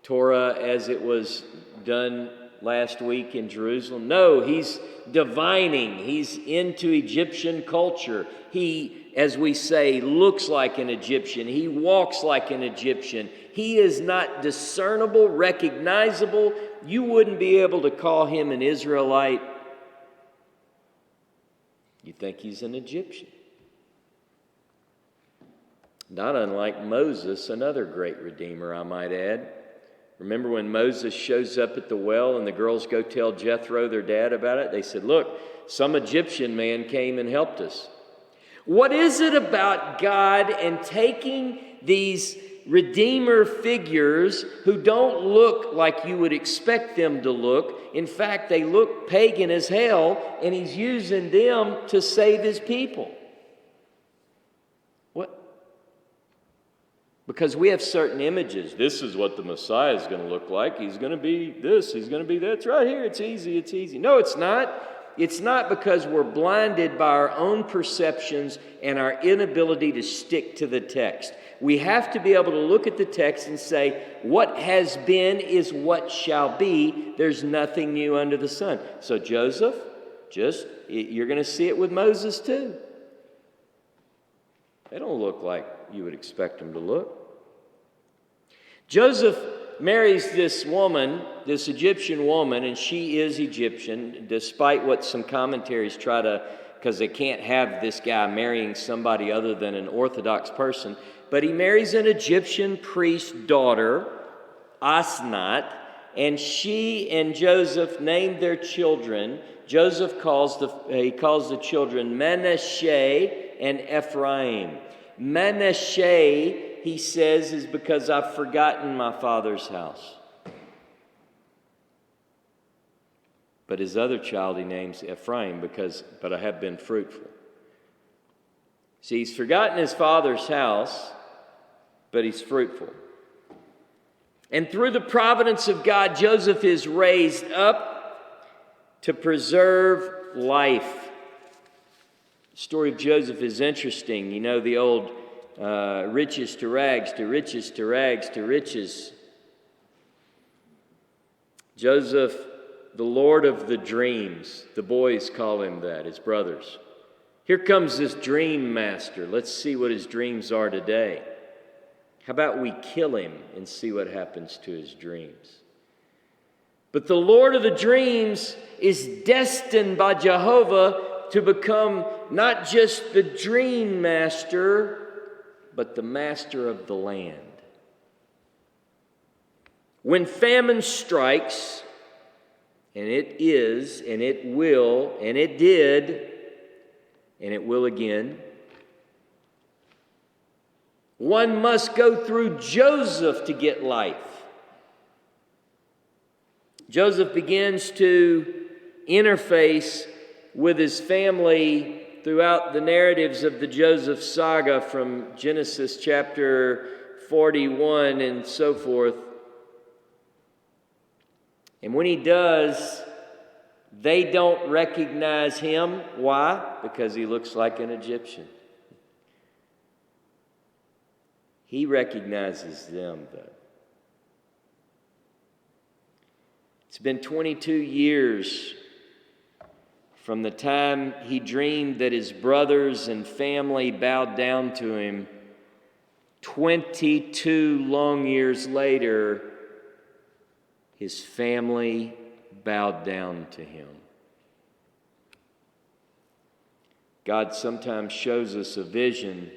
A: Torah as it was done last week in Jerusalem? No, he's divining. He's into Egyptian culture. He, as we say, looks like an Egyptian. He walks like an Egyptian. He is not discernible, recognizable. You wouldn't be able to call him an Israelite. You think he's an Egyptian. Not unlike Moses, another great redeemer, I might add. Remember when Moses shows up at the well and the girls go tell Jethro, their dad, about it? They said, look, some Egyptian man came and helped us. What is it about God and taking these redeemer figures who don't look like you would expect them to look? In fact, they look pagan as hell, and he's using them to save his people. What? Because we have certain images. This is what the Messiah is going to look like. He's going to be this. He's going to be that. It's right here. It's easy. It's easy. No, it's not. It's not, because we're blinded by our own perceptions and our inability to stick to the text. We have to be able to look at the text and say, what has been is what shall be. There's nothing new under the sun. So Joseph, you're going to see it with Moses too. They don't look like you would expect them to look. Joseph marries this woman, this Egyptian woman, and she is Egyptian, despite what some commentaries try to, because they can't have this guy marrying somebody other than an Orthodox person. But he marries an Egyptian priest's daughter, Asnat, and she and Joseph named their children. Joseph calls the children Manasseh and Ephraim. Manasseh he says, is because I've forgotten my father's house. But his other child he names Ephraim, but I have been fruitful. See, he's forgotten his father's house, but he's fruitful. And through the providence of God, Joseph is raised up to preserve life. The story of Joseph is interesting. You know the old riches to rags, to riches, to rags, to riches. Joseph, the Lord of the dreams. The boys call him that, his brothers. Here comes this dream master. Let's see what his dreams are today. How about we kill him and see what happens to his dreams? But the Lord of the dreams is destined by Jehovah to become not just the dream master, but the master of the land. When famine strikes, and it is, and it will, and it did, and it will again, one must go through Joseph to get life. Joseph begins to interface with his family throughout the narratives of the Joseph saga from Genesis chapter 41 and so forth. And when he does, they don't recognize him. Why? Because he looks like an Egyptian. He recognizes them, though. It's been 22 years from the time he dreamed that his brothers and family bowed down to him. 22 long years later, his family bowed down to him. God sometimes shows us a vision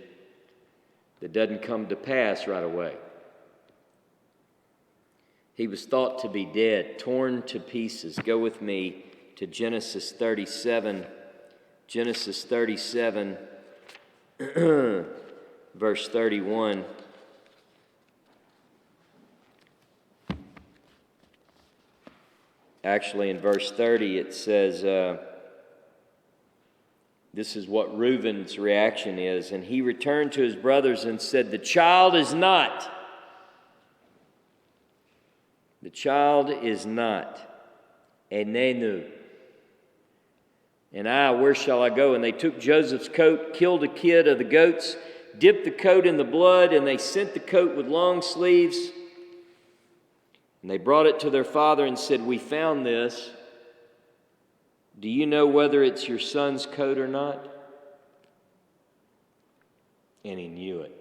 A: that doesn't come to pass right away. He was thought to be dead, torn to pieces. Go with me to Genesis 37. Genesis 37, verse 31. Actually, in verse 30, it says, this is what Reuben's reaction is. And he returned to his brothers and said, the child is not. The child is not. Enenu. And I, where shall I go? And they took Joseph's coat, killed a kid of the goats, dipped the coat in the blood, and they sent the coat with long sleeves. And they brought it to their father and said, we found this. Do you know whether it's your son's coat or not? And he knew it.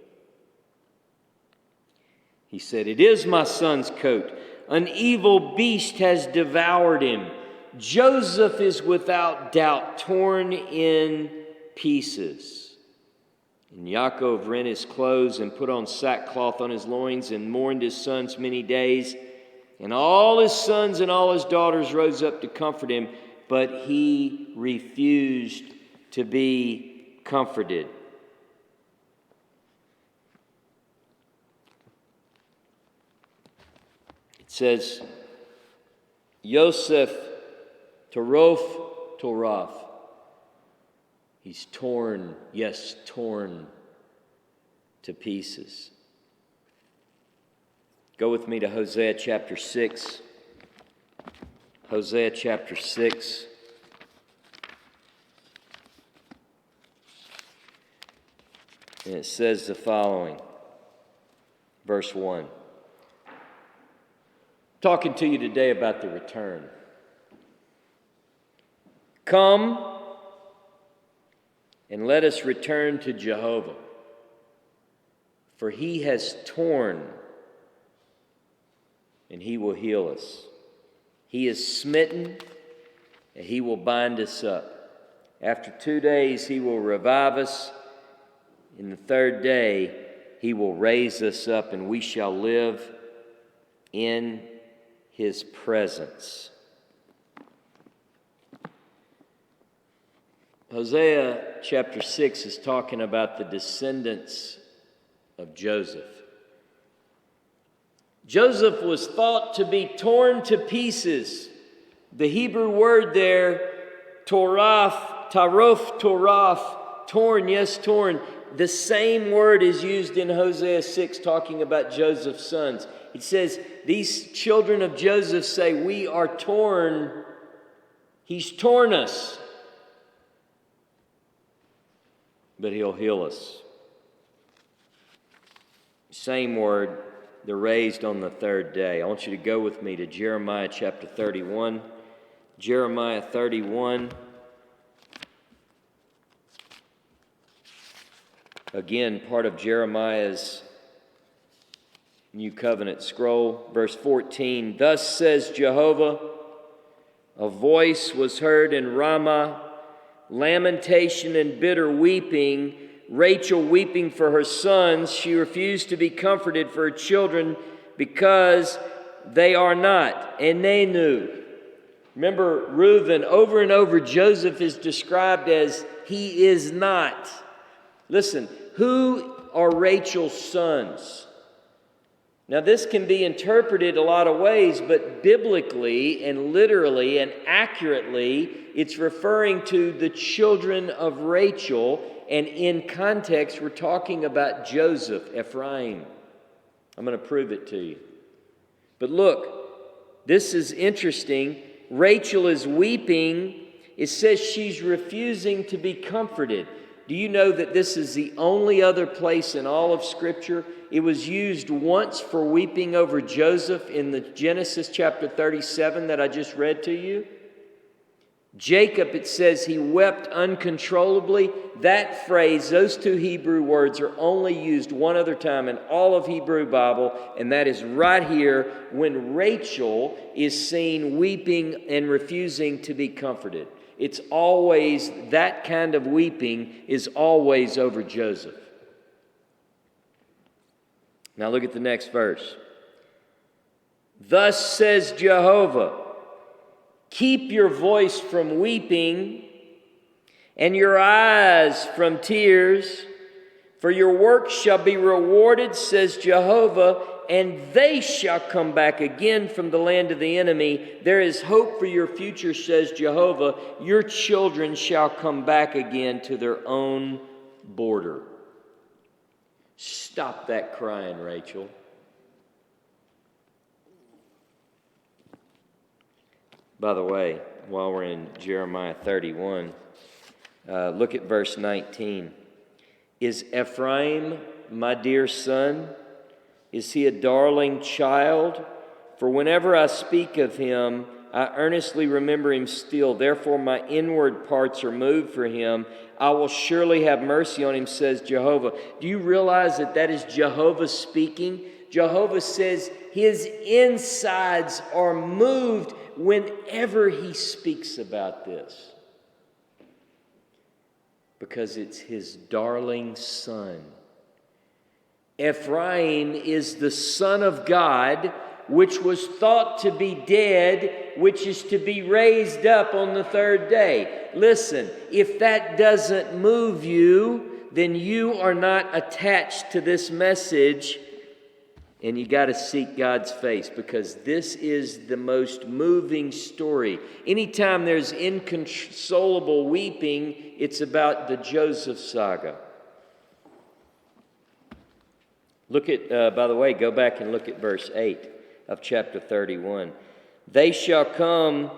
A: He said, it is my son's coat. An evil beast has devoured him. Joseph is without doubt torn in pieces. And Yaakov rent his clothes and put on sackcloth on his loins and mourned his sons many days. And all his sons and all his daughters rose up to comfort him, but he refused to be comforted. It says, Yosef Tarof Toraf. He's torn, yes, torn to pieces. Go with me to Hosea chapter 6. Hosea chapter 6. And it says the following, verse 1. Talking to you today about the return. Come and let us return to Jehovah, for he has torn and he will heal us. He is smitten and he will bind us up. After 2 days he will revive us. In the third day he will raise us up and we shall live in his presence. Hosea chapter 6 is talking about the descendants of Joseph. Joseph was thought to be torn to pieces. The Hebrew word there, toraf, torn, yes, torn. The same word is used in Hosea 6 talking about Joseph's sons. It says, these children of Joseph say, we are torn. He's torn us. But he'll heal us. Same word, they're raised on the third day. I want you to go with me to Jeremiah chapter 31. Jeremiah 31. Again, part of Jeremiah's New Covenant scroll. Verse 14. Thus says Jehovah, a voice was heard in Ramah, lamentation and bitter weeping, Rachel weeping for her sons. She refused to be comforted for her children because they are not. Enenu. Remember Reuben, over and over, Joseph is described as he is not. Listen, who are Rachel's sons? Now, this can be interpreted a lot of ways, but biblically and literally and accurately, it's referring to the children of Rachel. And in context, we're talking about Joseph, Ephraim. I'm going to prove it to you. But look, this is interesting. Rachel is weeping. It says she's refusing to be comforted. Do you know that this is the only other place in all of Scripture? It was used once for weeping over Joseph in the Genesis chapter 37 that I just read to you. Jacob, it says he wept uncontrollably. That phrase, those two Hebrew words are only used one other time in all of Hebrew Bible, and that is right here when Rachel is seen weeping and refusing to be comforted. It's always, that kind of weeping is always over Joseph. Now look at the next verse. Thus says Jehovah, keep your voice from weeping and your eyes from tears, for your work shall be rewarded, says Jehovah, and they shall come back again from the land of the enemy. There is hope for your future, says Jehovah. Your children shall come back again to their own border. Stop that crying, Rachel. By the way, while we're in Jeremiah 31, look at verse 19. Is Ephraim my dear son? Is he a darling child? For whenever I speak of him, I earnestly remember him still. Therefore my inward parts are moved for him. I will surely have mercy on him, says Jehovah. Do you realize that that is Jehovah speaking? Jehovah says his insides are moved whenever he speaks about this. Because it's his darling son. Ephraim is the Son of God, which was thought to be dead, which is to be raised up on the third day. Listen, if that doesn't move you, then you are not attached to this message, and you got to seek God's face, because this is the most moving story. Anytime there's inconsolable weeping, it's about the Joseph saga. Look at, by the way, go back and look at verse 8 of chapter 31. They shall come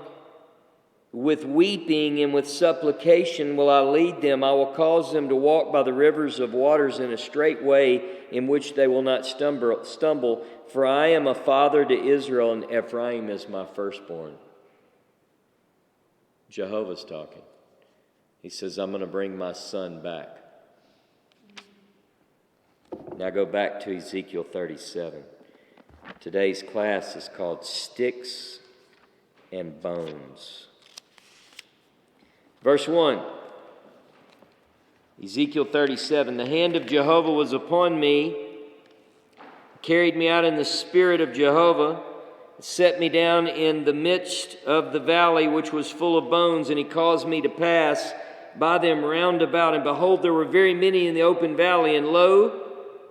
A: with weeping and with supplication will I lead them. I will cause them to walk by the rivers of waters in a straight way in which they will not stumble. For I am a father to Israel, and Ephraim is my firstborn. Jehovah's talking. He says, I'm going to bring my son back. Now go back to Ezekiel 37. Today's class is called Sticks and Bones. Verse 1. Ezekiel 37. The hand of Jehovah was upon me, carried me out in the spirit of Jehovah, set me down in the midst of the valley which was full of bones, and he caused me to pass by them round about. And behold, there were very many in the open valley, and lo,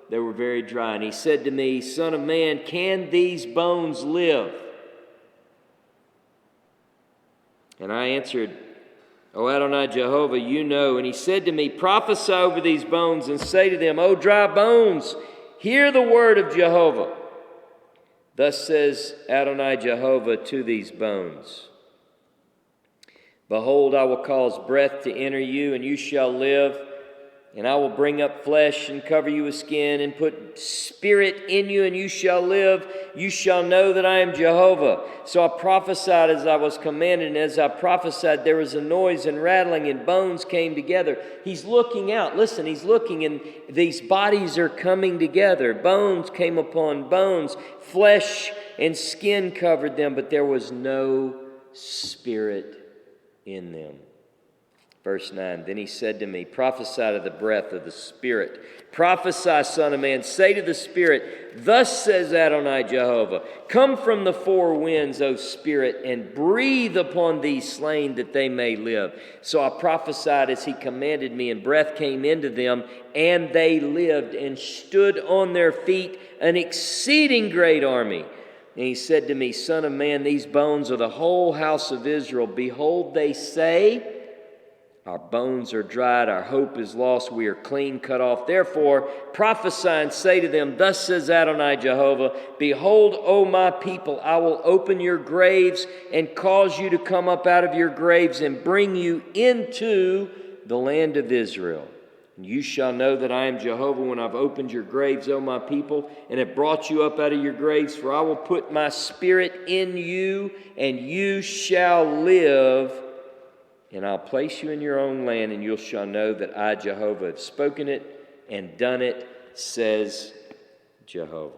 A: they were very dry. And he said to me, Son of man, can these bones live? And I answered, O Adonai Jehovah, you know. And he said to me, prophesy over these bones and say to them, O dry bones, hear the word of Jehovah. Thus says Adonai Jehovah to these bones. Behold, I will cause breath to enter you, and you shall live. And I will bring up flesh and cover you with skin and put spirit in you, and you shall live. You shall know that I am Jehovah. So I prophesied as I was commanded, and as I prophesied, there was a noise and rattling, and bones came together. He's looking out. Listen, he's looking, and these bodies are coming together. Bones came upon bones. Flesh and skin covered them, but there was no spirit in them. Verse 9, then he said to me, prophesy to the breath of the Spirit. Prophesy, Son of man, say to the Spirit, thus says Adonai Jehovah, come from the four winds, O Spirit, and breathe upon these slain that they may live. So I prophesied as he commanded me, and breath came into them, and they lived and stood on their feet, an exceeding great army. And he said to me, Son of man, these bones are the whole house of Israel. Behold, they say, our bones are dried, our hope is lost, we are clean cut off. Therefore, prophesy and say to them, thus says Adonai Jehovah, behold, O my people, I will open your graves and cause you to come up out of your graves and bring you into the land of Israel. And you shall know that I am Jehovah when I've opened your graves, O my people, and have brought you up out of your graves, for I will put my spirit in you, and you shall live. And I'll place you in your own land, and you shall know that I, Jehovah, have spoken it and done it, says Jehovah.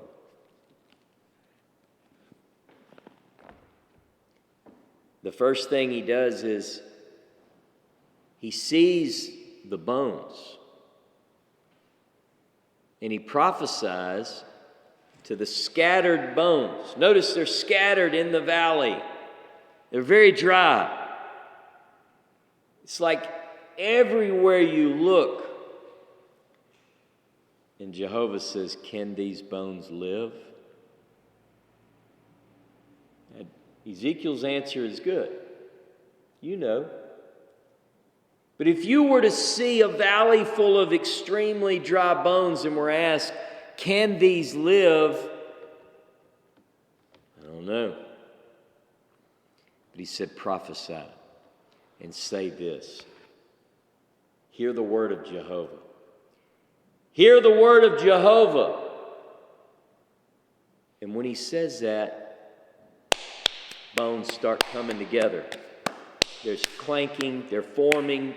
A: The first thing he does is he sees the bones, and he prophesies to the scattered bones. Notice they're scattered in the valley. They're very dry. It's like everywhere you look. And Jehovah says, can these bones live? And Ezekiel's answer is good. You know. But if you were to see a valley full of extremely dry bones and were asked, can these live? I don't know. But he said, prophesy. And say this, hear the word of Jehovah. Hear the word of Jehovah. And when he says that, bones start coming together. There's clanking, they're forming,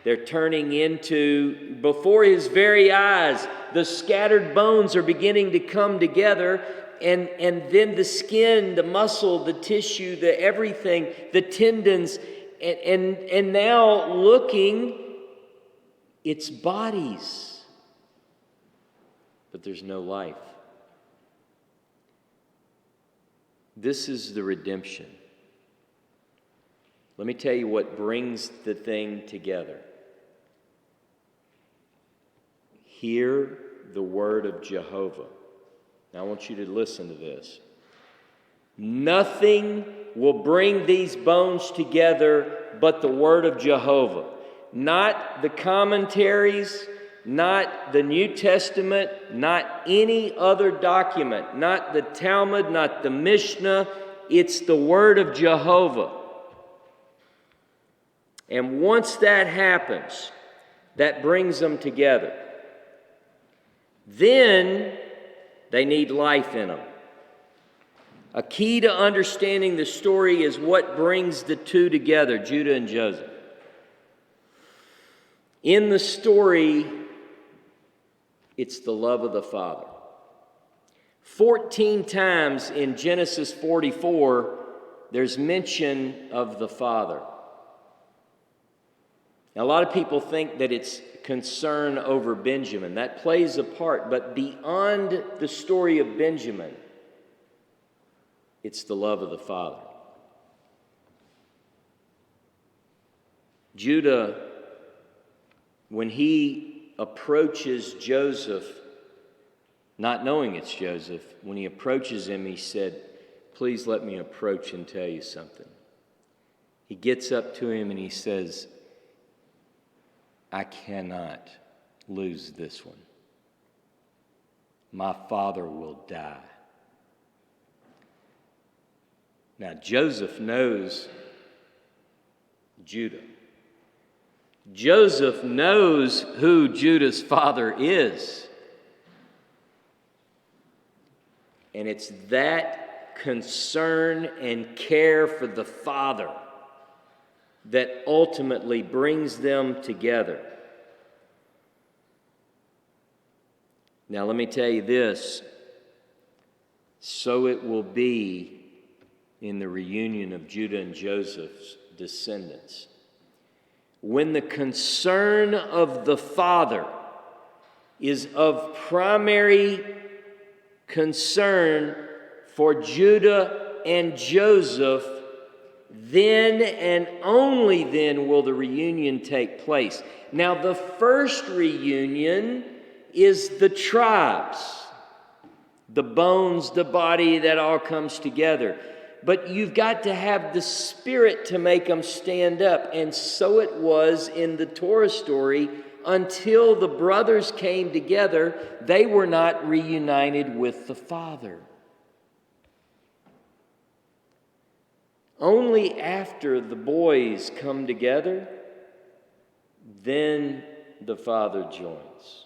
A: they're turning into, before his very eyes, the scattered bones are beginning to come together. And then the skin, the muscle, the tissue, the everything, the tendons, and now looking, it's bodies, but there's no life. This is the redemption. Let me tell you what brings the thing together. Hear the word of Jehovah. Now I want you to listen to this. Nothing will bring these bones together but the word of Jehovah. Not the commentaries, not the New Testament, not any other document, not the Talmud, not the Mishnah. It's the word of Jehovah. And once that happens, that brings them together. Then they need life in them. A key to understanding the story is what brings the two together, Judah and Joseph. In the story, it's the love of the Father. 14 times in Genesis 44, there's mention of the Father. Now, a lot of people think that it's concern over Benjamin. That plays a part, but beyond the story of Benjamin, it's the love of the Father. Judah, when he approaches Joseph not knowing it's Joseph. When he approaches him, he said, "Please let me approach and tell you something." He gets up to him and he says, "I cannot lose this one. My father will die." Now, Joseph knows Judah. Joseph knows who Judah's father is. And it's that concern and care for the father that ultimately brings them together. Now, let me tell you this. So it will be in the reunion of Judah and Joseph's descendants. When the concern of the father is of primary concern for Judah and Joseph, then and only then will the reunion take place. Now, the first reunion is the tribes, the bones, the body, that all comes together. But you've got to have the Spirit to make them stand up. And so it was in the Torah story. Until the brothers came together, they were not reunited with the Father. Only after the boys come together, then the Father joins.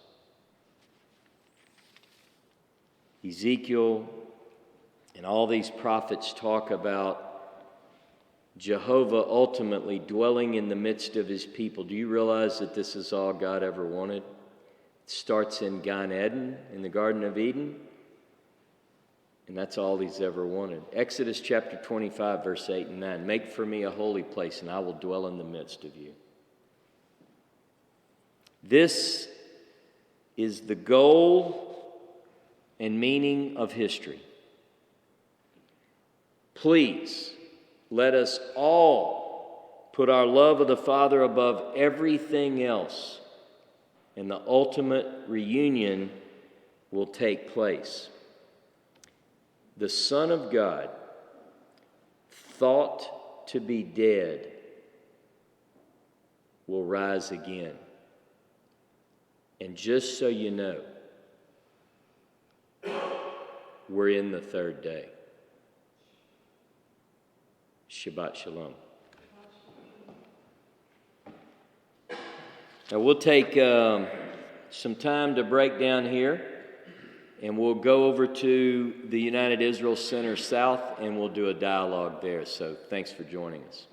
A: Ezekiel and all these prophets talk about Jehovah ultimately dwelling in the midst of his people. Do you realize that this is all God ever wanted? It starts in Gan Eden, in the Garden of Eden, and that's all he's ever wanted. Exodus chapter 25, verse 8 and 9. "Make for me a holy place, and I will dwell in the midst of you." This is the goal and meaning of history. Please, let us all put our love of the Father above everything else, and the ultimate reunion will take place. The Son of God, thought to be dead, will rise again. And just so you know, we're in the third day. Shabbat Shalom. Now we'll take some time to break down here, and we'll go over to the United Israel Center South, and we'll do a dialogue there. So thanks for joining us.